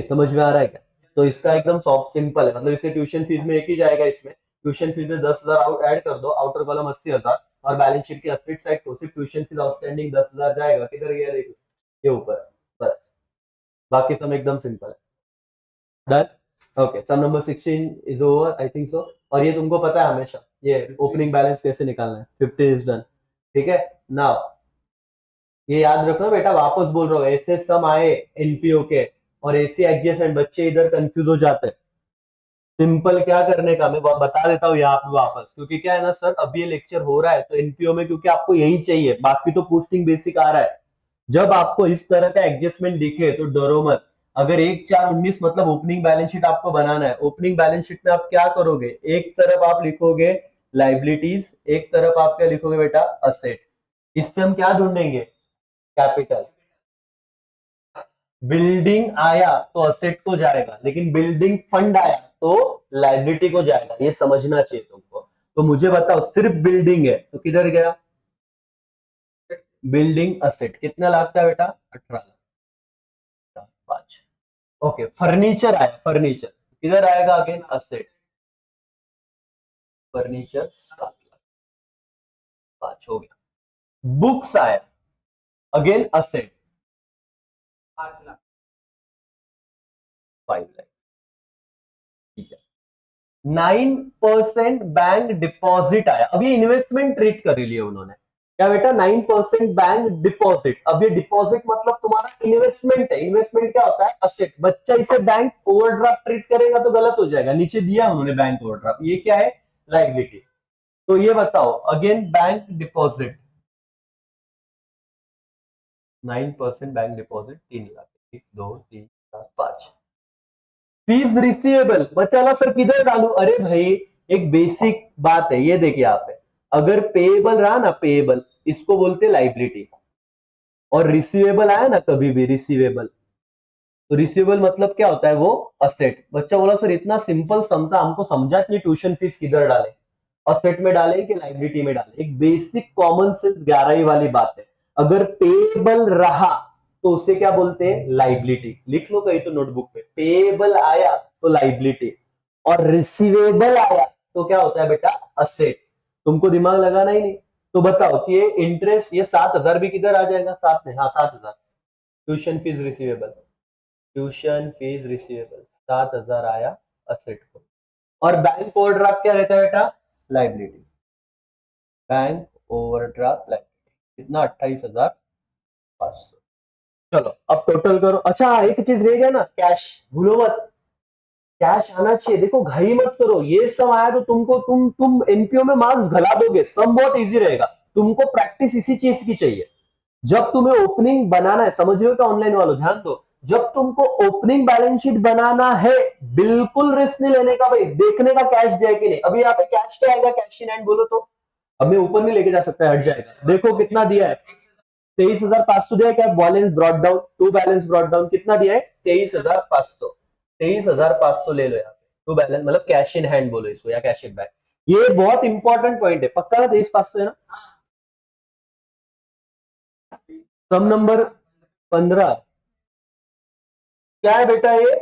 Speaker 1: समझ में आ रहा है क्या, तो इसका एकदम सॉफ्ट सिंपल है, मतलब इसे ट्यूशन फीस में एक ही जाएगा। इसमें ट्यूशन फीस में 10,000 आउट ऐड कर दो, आउटर कॉलम 80,000, और बैलेंस शीट की असेट साइड को सिर्फ ट्यूशन फीस आउटस्टैंडिंग 10,000 जाएगा, किधर गया देखो, ये ऊपर, बस। बाकी सब एकदम सिंपल है, done. Okay, sum number 16 is over I think so. और ये तुमको पता है हमेशा, ये ओपनिंग बैलेंस कैसे निकालना है, 50 इज डन, ठीक है। नाउ ये याद रखना बेटा, वापस बोल रहा हूँ, ऐसे सम आए एनपीओ के और ऐसे एडजस्टमेंट, बच्चे इधर कंफ्यूज हो जाते हैं। सिंपल क्या करने का मैं बता देता हूँ यहाँ पे वापस, क्योंकि क्या है ना सर, अभी ये लेक्चर हो रहा है तो एनपीओ में, क्योंकि आपको यही चाहिए, बाकी तो पोस्टिंग बेसिक आ रहा है। जब आपको इस तरह का एडजस्टमेंट दिखे तो डरो मत। अगर 1/4/19 मतलब ओपनिंग बैलेंस शीट आपको बनाना है, ओपनिंग बैलेंस शीट में आप क्या करोगे, एक तरफ आप लिखोगे लाइबिलिटीज, एक तरफ आप क्या लिखोगे बेटा, असेट। इससे हम क्या ढूंढेंगे, कैपिटल। बिल्डिंग आया तो असेट को जाएगा, लेकिन बिल्डिंग फंड आया तो लाइबिलिटी को जाएगा, ये समझना चाहिए तुमको। तो मुझे बताओ, सिर्फ बिल्डिंग है तो किधर गया, बिल्डिंग असेट कितना लाख का बेटा, 18 लाख, 5। ओके, फर्नीचर आया, फर्नीचर किधर आएगा, अगेन असेट, फर्नीचर 7 लाख, 5 हो गया। बुक्स आया, अगेन असेट, 5 लाख, 5 लाख, ठीक है। 9% बैंक डिपॉजिट आया, अब ये इन्वेस्टमेंट ट्रीट कर लिया उन्होंने, क्या बेटा, 9% बैंक डिपॉजिट। अब ये डिपॉजिट मतलब तुम्हारा इन्वेस्टमेंट है, इन्वेस्टमेंट क्या होता है, असेट। बच्चा इसे बैंक ओवरड्राफ्ट ट्रीट करेगा तो गलत हो जाएगा, नीचे दिया उन्होंने बैंक ओवरड्राफ्ट, ये क्या है, लाइबिलिटी। तो ये बताओ, again bank deposit, 9% bank deposit, 3 lakh, 1 2 3 4 5। Fees receivable, बच्चा वाला सर किधर डालू, अरे भाई एक बेसिक बात है, ये देखिए यहाँ पे, अगर पेएबल रहा ना, पेएबल इसको बोलते लाइबिलिटी, और रिसीवेबल आया ना कभी भी, रिसीवेबल, तो रिसीवेबल मतलब क्या होता है, वो असेट। बच्चा बोला सर इतना सिंपल सम था, हमको समझा कि ट्यूशन फीस किधर डाले, असेट में डाले कि लाइबिलिटी में डाले। एक बेसिक कॉमन सेंस 11वीं वाली बात है, अगर पेएबल रहा तो उसे क्या बोलते हैं, लाइबिलिटी। लिख लो कहीं तो नोटबुक पे, पेएबल आया तो लाइबिलिटी, और रिसीवेबल आया तो क्या होता है बेटा, असेट। तुमको दिमाग लगाना ही नहीं। तो बताओ कि ये इंटरेस्ट, ये 7,000 भी किधर आ जाएगा, साथ में, हाँ 7,000, tuition fees receivable, tuition fees receivable 7,000 आया असेट को। और बैंक ओवरड्राफ्ट क्या रहता है बेटा, लाइबिलिटी, बैंक ओवरड्राफ्ट लाइबिलिटी कितना, 28,500। चलो अब टोटल करो। अच्छा एक चीज रह गया ना, कैश, भूलो मत, कैश आना चाहिए। देखो घाई मत करो, ये सब आया तो तुमको, तुम एनपीओ में मार्क्स घला दोगे, सब बहुत इजी रहेगा। तुमको प्रैक्टिस इसी चीज की चाहिए, जब तुम्हें ओपनिंग बनाना है, समझ रहे हो क्या ऑनलाइन वालों, ध्यान दो, जब तुमको ओपनिंग बैलेंस शीट बनाना है, बिल्कुल रिस्क नहीं लेने का भाई, देखने का कैश दिया है कि नहीं। अभी यहाँ पे कैश क्या आएगा, कैश इन हैंड बोलो तो अब मैं ऊपर नहीं लेके जा सकता, हट जाएगा। देखो कितना दिया है, 23,500 दिया है। क्या balance brought down, to balance brought down कितना दिया है, 23,500। 23,500 ले लो यहाँ पे, टू बैलेंस मतलब कैश इन हैंड बोलो इसको, या कैश इन बैंक। ये बहुत इंपॉर्टेंट पॉइंट है, पक्का ना 23,500 है ना। सम नंबर 15 क्या है बेटा, ये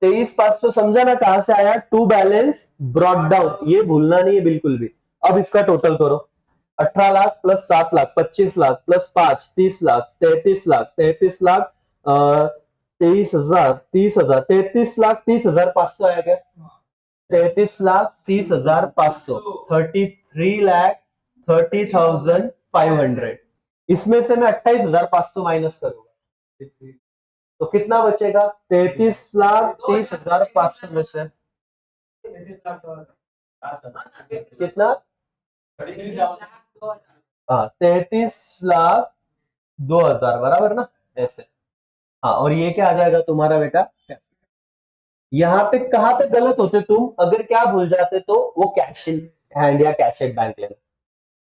Speaker 1: 23,500 समझा ना, कहां से आया, टू बैलेंस ब्रॉट डाउन, ये भूलना नहीं है बिल्कुल भी। अब इसका टोटल करो, 18 लाख प्लस 7 लाख, 25 लाख प्लस 5, 30 लाख, 33 लाख, 33 लाख, 23,000, 30,000, 33 लाख 30,500 आया क्या, 33,30,500, 33,30,500। इसमें से मैं 28,500 माइनस करूंगा, तो कितना बचेगा, 33,30,500 में से कितना, हाँ 33,02,000 बराबर ना, ऐसे। हाँ, और ये क्या आ जाएगा तुम्हारा बेटा, यहाँ पे कहाँ पे गलत होते तुम, अगर क्या भूल जाते तो वो कैश इन हैंड या कैश एट बैंक लेना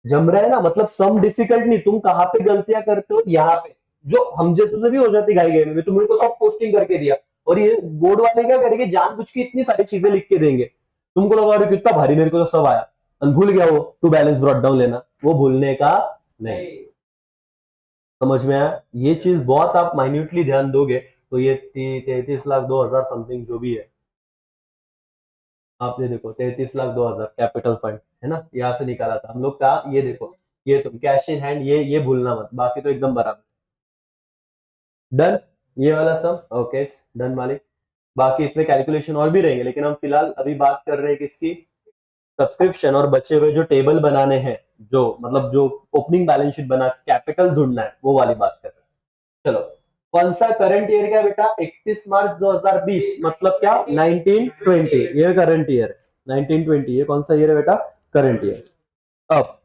Speaker 1: जम रहा है ना, मतलब सम डिफिकल्ट नहीं, तुम कहाँ पे गलतियां करते हो, यहाँ पे जो हम जैसे से भी हो जाती गाई गए में, तुमने को सब पोस्टिंग करके दिया, और ये बोर्ड वाले क्या करेंगे, जानबूझ के इतनी सारी चीजें लिख के देंगे, तुमको लगा अरे कितना भारी, मेरे को तो सब आया, और भूल गया वो टू बैलेंस ब्रॉट डाउन लेना, वो भूलने का नहीं। समझ में आया, ये चीज बहुत आप माइन्यूटली ध्यान दोगे तो ये 33,02,000 समथिंग जो भी है, आपने देखो 33,02,000 कैपिटल फंड है ना, यहाँ से निकाला था हम लोग का, ये देखो, ये तुम कैश इन हैंड, ये भूलना मत, बाकी तो एकदम बराबर। डन, ये वाला सम ओके, डन मालिक। बाकी इसमें कैलकुलेशन और भी रहेंगे, लेकिन हम फिलहाल अभी बात कर रहे हैं किसकी, सब्सक्रिप्शन, और बचे हुए जो टेबल बनाने हैं, जो मतलब जो ओपनिंग बैलेंस शीट बना कैपिटल ढूंढना है, वो वाली बात कर रहे हैं। चलो, कौन सा करंट ईयर क्या बेटा, 31 मार्च 2020, मतलब क्या 1920, ये करंट ईयर है, 1920 ये कौन सा ईयर है बेटा, करंट ईयर। अब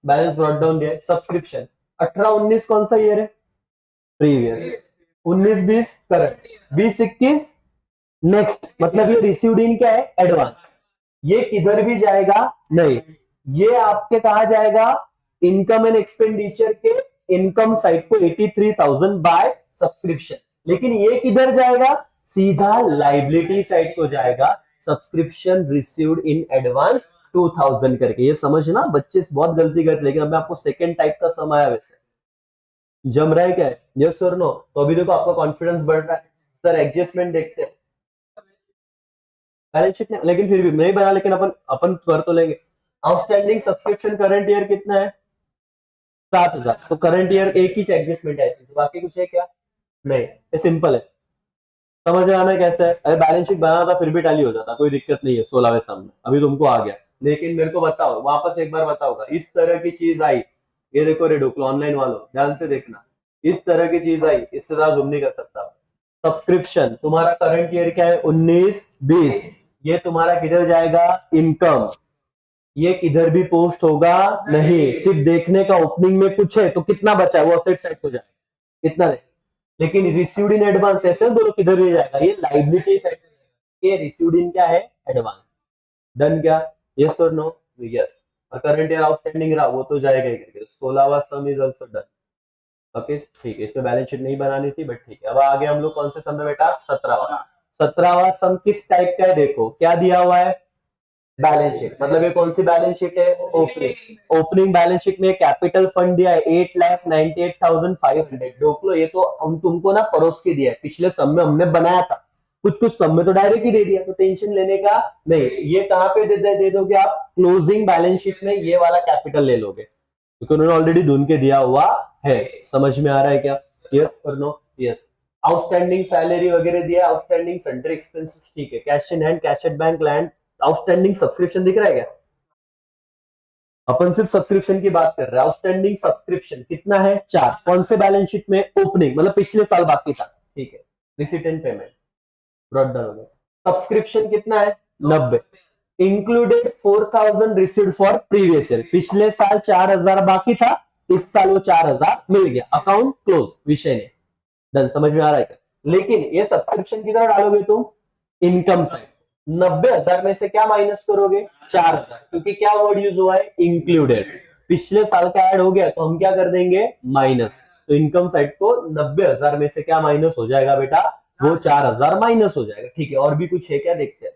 Speaker 1: बैलेंस ब्रॉट डाउन दिया है, सब्सक्रिप्शन 18-19 कौन सा ईयर है, प्रीवियस, 19-20 करंट, 20-21 नेक्स्ट, मतलब ये रिसीव्ड इन क्या है, एडवांस। ये किधर भी जाएगा नहीं, ये आपके कहा जाएगा, इनकम एंड एक्सपेंडिचर के इनकम साइड को 83,000 बाय सब्सक्रिप्शन, लेकिन ये किधर जाएगा, सीधा लाइबिलिटी साइड को जाएगा, सब्सक्रिप्शन रिसीव्ड इन एडवांस 2,000 करके। ये समझना, बच्चे बहुत गलती करते, लेकिन अब मैं आपको सेकेंड टाइप का सम आया वैसे जम रहा है क्या है, यस और नो। तो अभी देखो आपका कॉन्फिडेंस बढ़ रहा है, सर एडजस्टमेंट देखते हैं, बैलेंस शीट में, लेकिन फिर भी नहीं बना, लेकिन अपन अपन कर तो लेंगे। आउटस्टैंडिंग सब्सक्रिप्शन करंट ईयर कितना है, 7,000, तो करंट ईयर एक ही एडजस्टमेंट है, तो बाकी कुछ है क्या, नहीं, ये सिंपल है। समझ में आना कैसा है, अरे बैलेंस शीट बनाना था फिर भी टैली हो जाता, कोई दिक्कत नहीं है, 16वें सम में अभी तुमको आ गया। लेकिन मेरे को बताओ, वापस एक बार बताओगा, इस तरह की चीज आई, ये देखो रेडोक्लो ऑनलाइन वालों ध्यान से देखना, इस तरह की चीज आई, इससे ज्यादा जुम नहीं कर सकता। सब्सक्रिप्शन तुम्हारा करंट ईयर क्या है, 19-20, ये तुम्हारा किधर जाएगा, इनकम, ये किधर भी पोस्ट होगा नहीं, सिर्फ देखने का ओपनिंग में कुछ है तो कितना बचा है वो असेट साइड को जाएगा, इतना नहीं। लेकिन रिसीव्ड इन एडवांस ऐसे दोनों किधर भी जाएगा, ये लाइबिलिटी साइड, ये रिसीव्ड इन क्या है, एडवांस। डन क्या, यस और नो, यस। और करंट ईयर आउटस्टैंडिंग रहा वो तो जाएगा ही करके, 16वां sum is also done. Okay ठीक है, इसमें बैलेंस शीट नहीं बनानी थी बट ठीक है। अब आगे हम लोग कौन से सम में बेटा, 17वां। 17वां सम किस टाइप का है, देखो क्या दिया हुआ है, बैलेंस शीट, मतलब ये कौन सी बैलेंस शीट है, ओपनिंग। ओपनिंग बैलेंस शीट में कैपिटल फंड दिया है 8,98,500, रोक लो, ये तो हम तुमको ना परोस के दिया है, पिछले सम में हमने बनाया था, कुछ कुछ सम में तो डायरेक्ट ही दे दिया, तो टेंशन लेने का नहीं। ये कहाँ पे दे दोगे आप, क्लोजिंग बैलेंस शीट में ये वाला कैपिटल ले लोगे, क्योंकि उन्होंने ऑलरेडी ढूंढ के दिया हुआ है। समझ में आ रहा है क्या, यस और नो, यस। आउटस्टैंडिंग सैलरी वगैरह दिया, आउटस्टैंडिंग सन्ड्री एक्सपेंसेस ठीक है, cash in hand, cash at bank, land. Outstanding subscription दिख रहा है क्या, अपन सिर्फ सब्सक्रिप्शन की बात कर रहे हैं। आउटस्टैंडिंग सब्सक्रिप्शन कितना है, 4, कौन से बैलेंस शीट में, ओपनिंग, मतलब पिछले साल बाकी था, ठीक है, receipt and payment brought down हो गया। सब्सक्रिप्शन कितना है, 90, included 4,000 received for previous year, पिछले साल 4,000 बाकी था, इस साल वो 4,000 मिल गया, अकाउंट क्लोज, विषय नहीं। डन, समझ में आ रहा है क्या? लेकिन ये सब्सक्रिप्शन किधर डालोगे तुम? Income side. 90,000 में से क्या माइनस करोगे? 4,000, क्योंकि क्या वर्ड यूज हुआ है? इंक्लूडेड। पिछले साल का ऐड हो गया तो हम क्या कर देंगे? माइनस। तो इनकम साइड को 90,000 में से क्या माइनस हो जाएगा बेटा? वो 4,000 माइनस हो जाएगा। ठीक है, और भी कुछ है क्या? देखते हैं।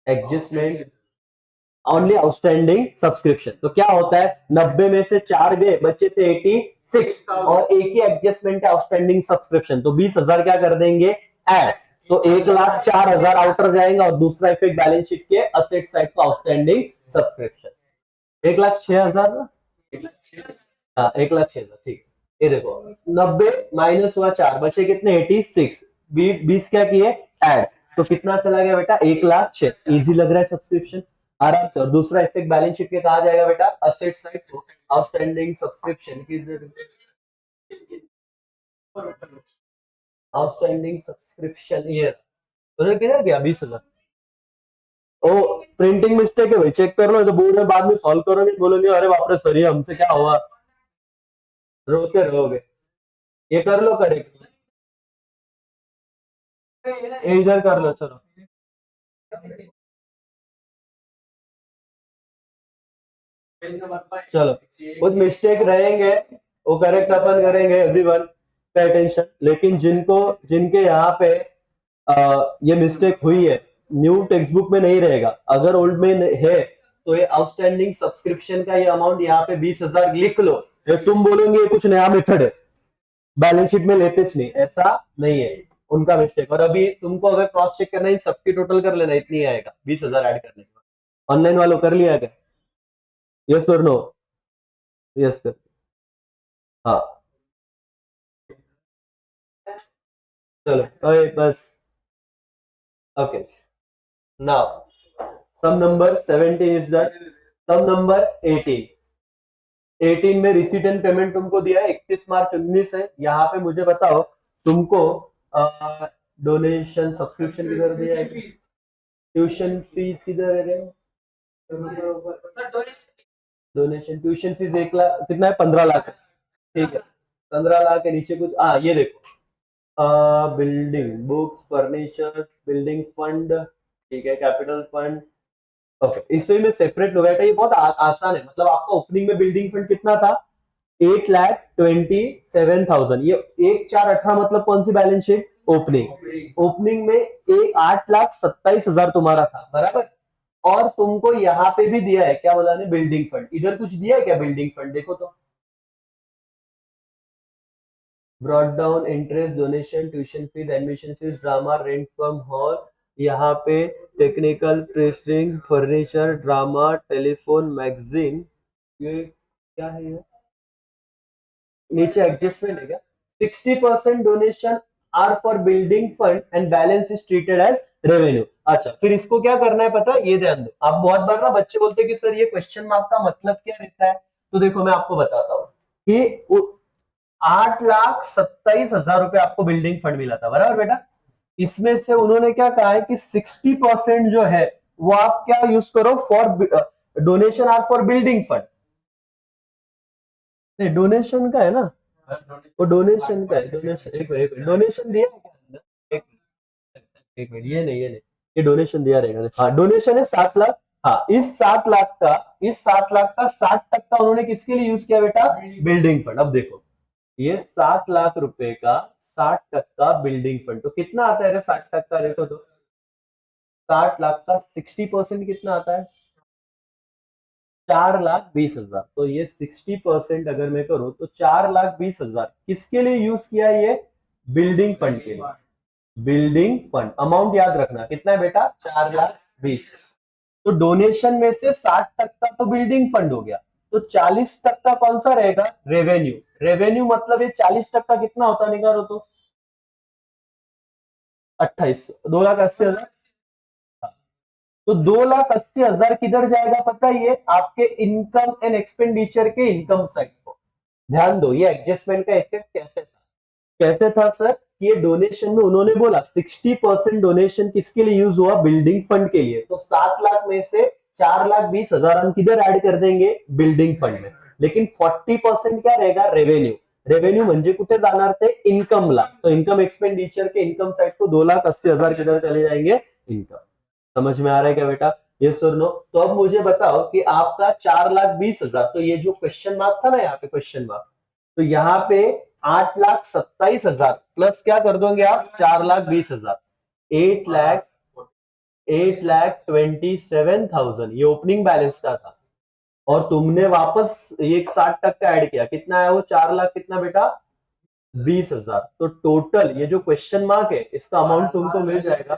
Speaker 1: Adjustment only outstanding subscription. तो क्या होता है? 90 में से 4 गए, बचे थे 86, और एक ही एडजस्टमेंट है आउटस्टैंडिंग सब्सक्रिप्शन, तो 20,000 क्या कर देंगे? ऐड। तो 1,04,000 आउटर जाएगा, और दूसरा इफेक्ट बैलेंस शीट के असेट साइड को आउटस्टैंडिंग सब्सक्रिप्शन 1,06,000 ना? हाँ, 1,06,000, ठीक। ये देखो, 90 माइनस हुआ 4, बचे कितने? 86। 20 क्या किए? ऐड। तो कितना चला गया बेटा? 1,06,000। इजी लग रहा है सब्सक्रिप्शन, आराम से। और दूसरा इफेक्ट बैलेंस शीट के कहा जाएगा बेटा? असेट साइड को आउटस्टैंडिंग सब्सक्रिप्शन की, आउटस्टैंडिंग सब्सक्रिप्शन ईयर उन्होंने किधर गया? 20,000। ओ, प्रिंटिंग मिस्टेक है भाई, चेक कर लो, तो बोर्ड में बाद में सॉल्व करोगे, बोलोगे अरे बाप रे सर ये हमसे क्या हुआ, रोते रहोगे। ये कर लो करेक्ट, ये इधर कर लो, चलो। चलो, कुछ मिस्टेक रहेंगे, वो करेक्ट अपन करेंगे, एवरीवन पे अटेंशन। लेकिन जिनके यहाँ पे ये मिस्टेक हुई है, न्यू टेक्स्ट बुक में नहीं रहेगा, अगर ओल्ड में है तो ये आउटस्टैंडिंग सब्सक्रिप्शन का ये अमाउंट यहाँ पे 20,000 लिख लो। ये तुम बोलोगे ये कुछ नया मेथड है, बैलेंस शीट में लेते नहीं, ऐसा नहीं है, उनका मिस्टेक। और अभी तुमको अगर क्रॉस चेक करना है, सबकी टोटल कर लेना, इतनी आएगा 20,000 ऐड करने के बाद। ऑनलाइन वालों कर लिया क्या? यस और नो? यस कर, हाँ। चलो, ओए बस। Okay, now sum number 17 is that, sum number 18। 18 में रिसीट एंड पेमेंट तुमको दिया है, 31 मार्च 19 है। यहाँ पे मुझे बताओ तुमको डोनेशन सब्सक्रिप्शन किधर दिया है? ट्यूशन फीस किधर है? डोनेशन ट्यूशन फीस 1 लाख कितना है? 15 लाख है। ठीक है, 15 लाख के नीचे कुछ, ये देखो, building books, furniture, building fund, ठीक है, कैपिटल फंड। ओके, इसमें में सेपरेट लो बेटा, ये बहुत आसान है। मतलब आपका ओपनिंग में बिल्डिंग फंड कितना था? 8,27,000। ये 1,4,18 मतलब कौन सी बैलेंस शीट? ओपनिंग। ओपनिंग में 8,27,000 तुम्हारा था, बराबर। और तुमको यहाँ पे भी दिया है, क्या बोला ने? Building fund. इधर कुछ दिया है क्या बिल्डिंग फंड? देखो तो, brought down interest, donation, tuition fees, admission fees, drama, rent from hall, यहाँ पे technical pressing, furniture, drama, telephone, magazine, ये क्या है ये? नीचे एडजस्टमेंट है क्या? 60% donation are for building fund and balance is treated as revenue. अच्छा, फिर इसको क्या करना है पता है? ये ध्यान दो, आप बहुत बार ना बच्चे बोलते हैं कि सर ये क्वेश्चन मार्क का मतलब क्या रहता है, तो देखो मैं आपको बताता हूँ कि 8,27,000 रुपए आपको बिल्डिंग फंड मिला था, बराबर बेटा। इसमें से उन्होंने क्या कहा है कि 60% जो है वो आप क्या यूज करो? For donation are for building fund. नहीं, डोनेशन का है ना, वो डोनेशन का है। डोनेशन, एक मिनट, डोनेशन दिया है क्या अंदर? एक मिनट, ये नहीं, ये डोनेशन दिया रहेगा। हाँ, डोनेशन है 7 लाख। हाँ, इस 7 लाख का 60% उन्होंने किसके लिए यूज किया बेटा? Building fund. अब देखो, ये 7 लाख रुपए का 60% बिल्डिंग फंड, तो कितना आता है? 60% देखो तो, 60 लाख का 60% कितना आता है? 4,20,000। तो ये 60% अगर मैं करूं तो 4,20,000 किसके लिए यूज किया है? ये बिल्डिंग फंड के लिए। बिल्डिंग फंड अमाउंट याद रखना कितना है बेटा? 4,20,000। तो डोनेशन में से 60% तो बिल्डिंग फंड हो गया, तो 40% कौन सा रहेगा? रेवेन्यू। रेवेन्यू मतलब ये 40% कितना होता निकालो तो? 28, 2,80,000। तो 2,80,000 किधर जाएगा पता है? ये आपके इनकम एंड एक्सपेंडिचर के इनकम साइड को। ध्यान दो, ये एडजस्टमेंट का इफेक्ट कैसे था? कैसे था सर? कि ये डोनेशन में उन्होंने बोला 60% डोनेशन किसके लिए यूज हुआ, बिल्डिंग फंड के लिए। तो 7 लाख में से 4,20,000 हम किधर ऐड कर देंगे, बिल्डिंग फंड में। लेकिन 40% क्या रहेगा, रेवेन्यू। रेवेन्यू म्हणजे कुठे जाणार ते, इनकमला। तो इनकम एक्सपेंडिचर के इनकम साइड को 2,80,000 किधर चले जाएंगे, इनकम। समझ में आ रहा है क्या बेटा, ये सुन लो। तो अब मुझे बताओ कि आपका 4,20,000, तो ये जो क्वेश्चन मार्क था ना यहाँ पे क्वेश्चन मार्क, तो यहाँ पे 8,27,000 प्लस क्या कर दोगे आप, 4,20,000, 8,27,000 ये ओपनिंग बैलेंस का था। और तुमने वापस एक 60% ऐड किया, कितना है वो, 4 लाख कितना बेटा, 20,000। तो टोटल ये जो क्वेश्चन मार्क है इसका अमाउंट तुमको मिल जाएगा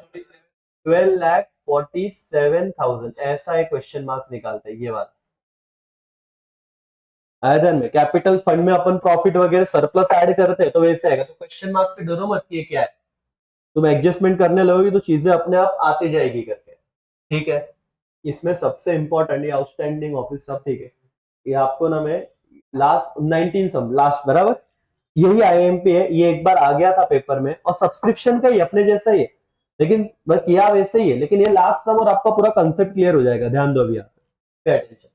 Speaker 1: 12,47,000। ऐसा एक क्वेश्चन मार्क्स निकालते हैं ये बात। आयदन में कैपिटल फंड में अपन प्रॉफिट वगैरह सरप्लस ऐड करते हैं तो वैसे आएगा। तो क्वेश्चन मार्क्स से डरो मत कि ये क्या है, तुम एडजस्टमेंट करने लगोगे तो चीजें अपने आप आती जाएगी करके, ठीक है। इसमें सबसे इंपॉर्टेंट ये आउटस्टैंडिंग ऑफिस सब, ठीक है। ये आपको ना मैं लास्ट 19 सम लास्ट बराबर, यही आईएमपी है, ये एक बार आ गया था पेपर में और सब्सक्रिप्शन का ही अपने जैसा ही है, लेकिन मैं किया वैसे ही है, लेकिन ये लास्ट सम और आपका पूरा कंसेप्ट क्लियर हो जाएगा। ध्यान दो अभी, पे अटेंशन,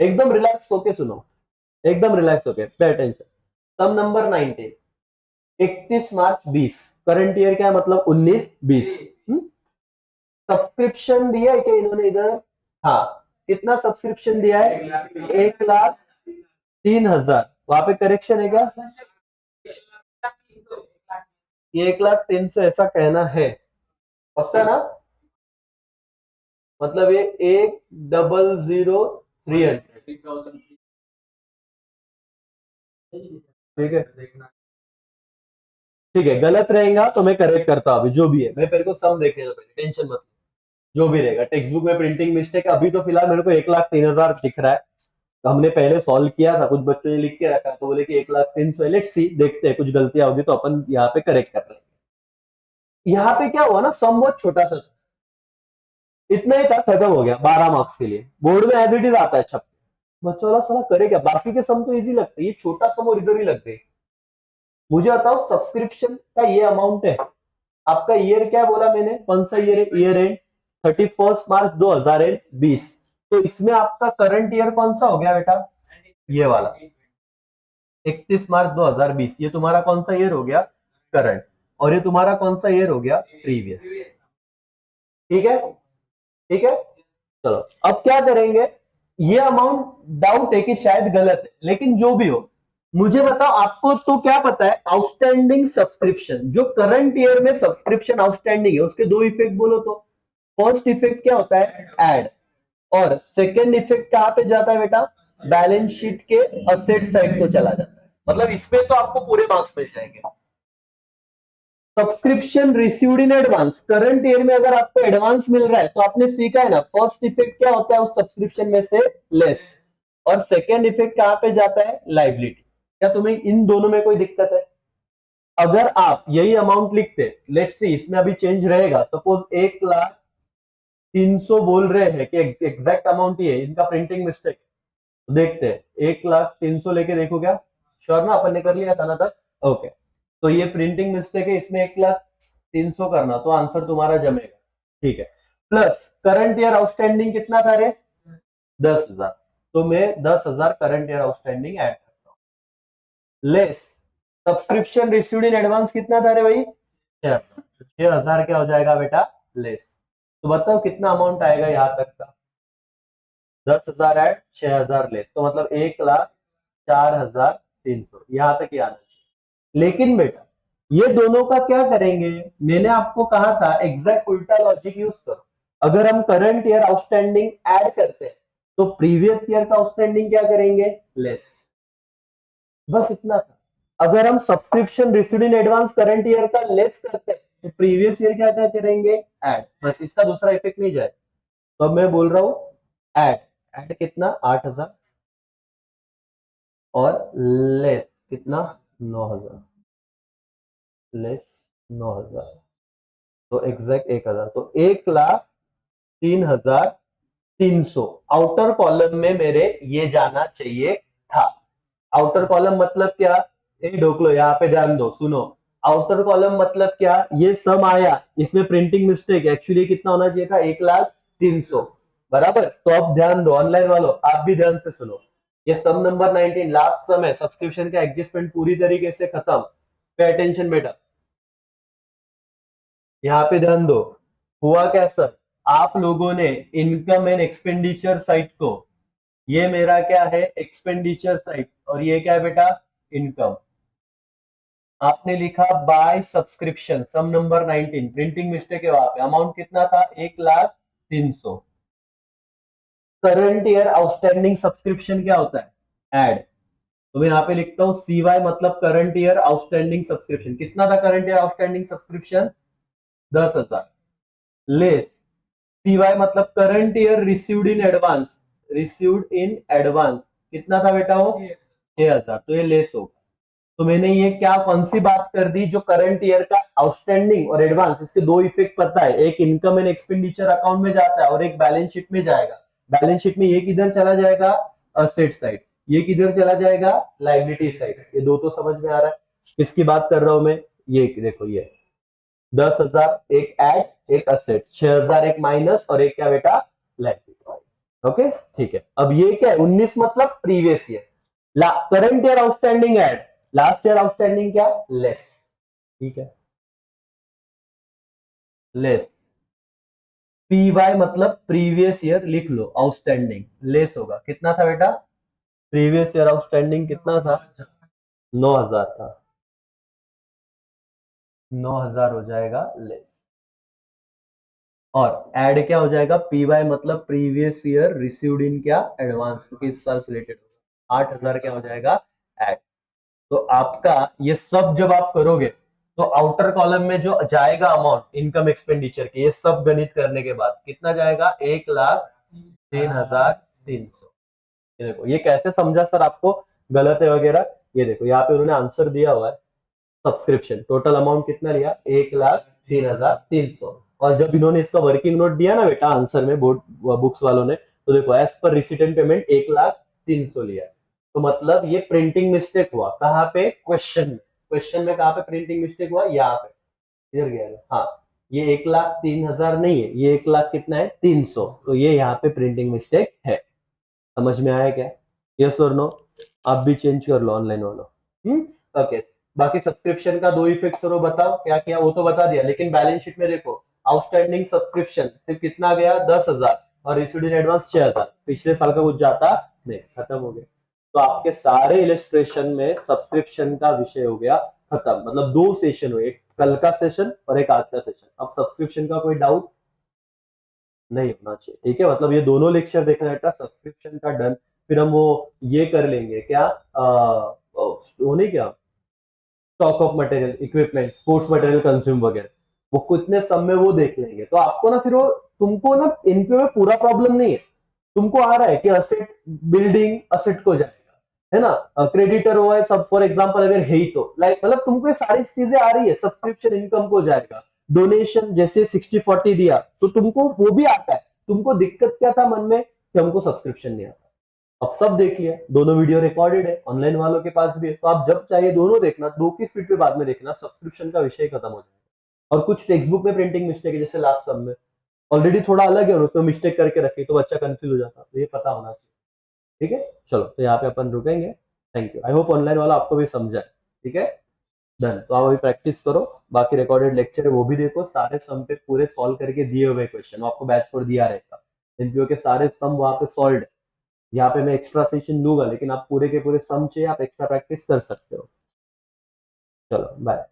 Speaker 1: एकदम रिलैक्स होके सुनो, एकदम रिलैक्स होके, पे अटेंशन। सम नंबर 19, 31 मार्च 20, करंट ईयर क्या है, मतलब 19-20। सब्सक्रिप्शन दिया है क्या इन्होंने इधर, हाँ, कितना सब्सक्रिप्शन दिया है, 1,03,000। वहां पे करेक्शन है क्या, ये 1,03,000 ऐसा कहना है, पक्का ना, मतलब ये 1,00,300, ठीक है, ठीक है। गलत रहेगा तो मैं करेक्ट करता हूं, अभी जो भी है, मैं मेरे को सम देखने दो पहले, टेंशन मत, जो भी रहेगा। टेक्स्ट बुक में प्रिंटिंग मिस्टेक, अभी तो फिलहाल मेरे को 1,03,000 दिख रहा है। तो हमने पहले सॉल्व किया था, कुछ बच्चों ने लिख के रखा, तो बोले कि 1,03,000, लेट्स सी, देखते हैं, कुछ गलतियां होगी तो अपन यहाँ पे करेक्ट कर लेंगे। यहाँ पे क्या हुआ ना, सम बहुत छोटा सा था, इतना ही था, खत्म हो गया 12 मार्क्स के लिए। बोर्ड में एज इट इज आता है छप, बच्चों वाला साला करे क्या, बाकी के सम तो इजी लगते हैं, ये छोटा सम और इधर ही लग गए। मुझे बताओ सब्सक्रिप्शन का ये अमाउंट है, आपका ईयर क्या बोला मैंने, कौन सा ईयर है, ईयर एंड 31 मार्च 2020। तो इसमें आपका करंट ईयर कौन सा हो गया बेटा, ये वाला 31 मार्च 2020, ये तुम्हारा कौन सा ईयर हो गया, करंट। और ये तुम्हारा कौन सा ईयर हो गया, प्रीवियस, ठीक है, ठीक है। चलो अब क्या करेंगे, ये अमाउंट डाउट है कि शायद गलत है, लेकिन जो भी हो, मुझे बताओ आपको तो क्या पता है, आउटस्टैंडिंग सब्सक्रिप्शन, जो करंट ईयर में सब्सक्रिप्शन आउटस्टैंडिंग है उसके दो इफेक्ट बोलो तो। फर्स्ट इफेक्ट क्या होता है, ऐड, और सेकेंड इफेक्ट कहां पे जाता है बेटा, बैलेंस शीट के असेट साइड को चला जाता है। मतलब इसमें तो आपको पूरे मार्क्स मिल जाएंगे। Subscription received in advance, current year में अगर आपको एडवांस मिल रहा है तो आपने सीखा है ना, फर्स्ट इफेक्ट क्या होता है उस सब्सक्रिप्शन में से, लेस, और सेकेंड इफेक्ट कहां पे जाता है, लाइबिलिटी। क्या तुम्हें इन दोनों में कोई दिक्कत है, अगर आप यही अमाउंट लिखते, लेट्स सी इसमें अभी चेंज रहेगा, सपोज 1,03,000 बोल रहे हैं कि एग्जैक्ट अमाउंट ही है, इनका प्रिंटिंग मिस्टेक, तो देखते हैं 1,03,000 लेके देखो क्या, श्योर ना, अपन ने कर लिया था ना तक, ओके। तो ये प्रिंटिंग मिस्टेक है, इसमें 1,03,000 करना, तो आंसर तुम्हारा जमेगा, ठीक है। प्लस करंट ईयर आउटस्टैंडिंग कितना था रे, 10,000, तो मैं 10,000 करंट ईयर आउटस्टैंडिंग ऐड करता हूँ, less subscription received in advance कितना था रे भाई, 6,000 क्या हो जाएगा बेटा, लेस। तो बताओ कितना अमाउंट आएगा यहां तक का, 10,000 ऐड 6,000 लेस, तो मतलब 1,04,300, यहां तक ही आना चाहिए। लेकिन बेटा ये दोनों का क्या करेंगे, मैंने आपको कहा था एग्जैक्ट उल्टा लॉजिक यूज करो। अगर हम करंट ईयर आउटस्टैंडिंग ऐड करते हैं तो प्रीवियस ईयर का आउटस्टैंडिंग क्या करेंगे, लेस, बस इतना था। अगर हम subscription received in advance current year का लेस करते हैं तो प्रीवियस ईयर क्या क्या करेंगे, ऐड, बस इसका दूसरा इफेक्ट नहीं जाए। तो अब मैं बोल रहा हूं ऐड, ऐड कितना 8,000, और लेस कितना 9,000, लेस 9,000, तो एग्जैक्ट 1,000, तो 1,03,300 आउटर कॉलम में मेरे ये जाना चाहिए था। आउटर कॉलम मतलब क्या, ढोक लो, यहाँ पे ध्यान दो, सुनो, आउटर कॉलम मतलब क्या, ये सम आया, इसमें प्रिंटिंग मिस्टेक, एक्चुअली कितना होना चाहिए था 1,03,000, बराबर। तो अब ध्यान दो ऑनलाइन वालों, आप भी ध्यान से सुनो, ये सम नंबर 19 लास्ट सम है, सब्सक्रिप्शन का एडजस्टमेंट पूरी तरीके से खत्म। पे अटेंशन बेटा, यहाँ पे ध्यान दो। हुआ क्या सर, आप लोगों ने इनकम एंड एक्सपेंडिचर साइट को, ये मेरा क्या है एक्सपेंडिचर साइट, और ये क्या है बेटा इनकम। आपने लिखा बाय सब्सक्रिप्शन सम नंबर 19, प्रिंटिंग मिस्टेक है वहां पे, अमाउंट कितना था 1,03,000। करंट ईयर आउटस्टैंडिंग सब्सक्रिप्शन क्या होता है एड, तो मैं यहाँ पे लिखता हूँ CY मतलब करंट ईयर आउटस्टैंडिंग सब्सक्रिप्शन, कितना था current year outstanding subscription 10,000, less CY मतलब current year received in advance, received in advance कितना था बेटा वो 6,000, तो ये लेस होगा। तो मैंने ये क्या कौन सी बात कर दी, जो करंट ईयर का आउटस्टैंडिंग और एडवांस, इसके दो इफेक्ट पता है, एक इनकम एंड एक्सपेंडिचर अकाउंट में जाता है और एक बैलेंस शीट में जाएगा। बैलेंस शीट में ये किधर चला जाएगा असेट साइड, ये किधर चला जाएगा लाइबिलिटी साइड, ये दो तो समझ में आ रहा है। किसकी बात कर रहा हूं मैं, ये देखो ये 10,000 एक एड एक असेट, 6,000 एक माइनस और एक क्या बेटा लाइबिलिटी। ओके ठीक है, अब ये क्या है 19 मतलब previous year, current year outstanding add, last year outstanding क्या लेस, ठीक है लेस। पीवाई मतलब प्रीवियस ईयर लिख लो, आउटस्टैंडिंग लेस होगा, कितना था बेटा प्रीवियस ईयर आउटस्टैंडिंग कितना था 9,000 था, 9,000 हो जाएगा लेस। और ऐड क्या हो जाएगा पीवाई मतलब प्रीवियस ईयर रिसीव्ड इन क्या एडवांस, क्योंकि इस साल से रिलेटेड 8,000 क्या हो जाएगा ऐड। तो आपका ये सब जब आप करोगे तो आउटर कॉलम में जो जाएगा अमाउंट इनकम एक्सपेंडिचर के, ये सब गणित करने के बाद कितना जाएगा 1,03,300। ये देखो ये कैसे समझा सर आपको गलत है वगैरह, ये देखो यहाँ पे उन्होंने आंसर दिया हुआ है, सब्सक्रिप्शन टोटल अमाउंट कितना लिया 1,03,300, और जब इन्होंने इसका वर्किंग नोट दिया ना बेटा आंसर में बोर्ड बुक्स वालों ने, तो देखो एज पर रिसीटेंट पेमेंट 1,03,000 लिया, तो मतलब ये प्रिंटिंग मिस्टेक हुआ कहाँ पे क्वेश्चन में, क्वेश्चन में कहाँ पे प्रिंटिंग मिस्टेक हुआ यहाँ पे, इधर गया हाँ, ये 1,03,000 नहीं है, ये 1,00,000 कितना है 300, तो ये यहाँ पे प्रिंटिंग मिस्टेक है। समझ में आया क्या, यस और नो, आप भी चेंज कर लो ऑनलाइन वालों। ओके, बाकी सब्सक्रिप्शन का दो इफेक्ट सर वो बताओ क्या क्या, वो तो बता दिया, लेकिन बैलेंस शीट में देखो आउटस्टैंडिंग सब्सक्रिप्शन सिर्फ कितना गया 10,000 और रिसीव्ड इन एडवांस 6,000, पिछले साल का कुछ जाता नहीं, खत्म हो गया। तो आपके सारे इलिस्ट्रेशन में सब्सक्रिप्शन का विषय हो गया खत्म, मतलब दो सेशन हुए, एक कल का सेशन और एक आज का सेशन। अब सब्सक्रिप्शन का कोई डाउट नहीं होना चाहिए, ठीक है, मतलब ये दोनों लेक्चर देखना बेटा सब्सक्रिप्शन का डन। फिर हम वो ये कर लेंगे क्या वो नहीं क्या stock of material equipment sports material consume वगैरह, वो कितने सब में वो देख लेंगे, तो आपको ना फिर वो तुमको ना इनके में पूरा प्रॉब्लम नहीं है, तुमको आ रहा है कि असेट बिल्डिंग असेट को जाएगा, है ना, क्रेडिटर हुआ है सब फॉर एग्जांपल अगर है ही तो लाइक, मतलब तुमको ये सारी चीजें आ रही है, सब्सक्रिप्शन इनकम को जाएगा, डोनेशन जैसे 60-40 दिया तो तुमको वो भी आता है, तुमको दिक्कत क्या था मन में कि हमको सब्सक्रिप्शन नहीं आता। अब सब देख लिया, दोनों वीडियो रिकॉर्डेड है ऑनलाइन वालों के पास भी है, तो आप जब चाहिए दोनों देखना, दो की स्पीड पे बाद में देखना, सब्सक्रिप्शन का विषय खत्म हो जाएगा। और कुछ टेक्स्ट बुक में प्रिंटिंग मिस्टेक है, जैसे लास्ट सब में ऑलरेडी थोड़ा अलग है और उसमें मिस्टेक करके रखी तो बच्चा कंफ्यूज हो जाता, तो ये पता होना चाहिए, ठीक है। चलो तो यहाँ पे अपन रुकेंगे, thank you, I hope online वाला आपको भी समझा है, ठीक है डन। तो आप अभी प्रैक्टिस करो, बाकी रिकॉर्डेड लेक्चर है वो भी देखो, सारे सम पे पूरे सॉल्व करके दिए हुए क्वेश्चन आपको बैच पर दिया रहेगा, एनपीओ के सारे सम वहां पे सॉल्व है। यहाँ पे मैं एक्स्ट्रा सेशन लूंगा, लेकिन आप पूरे के पूरे सम चाहिए आप एक्स्ट्रा प्रैक्टिस कर सकते हो। चलो बाय।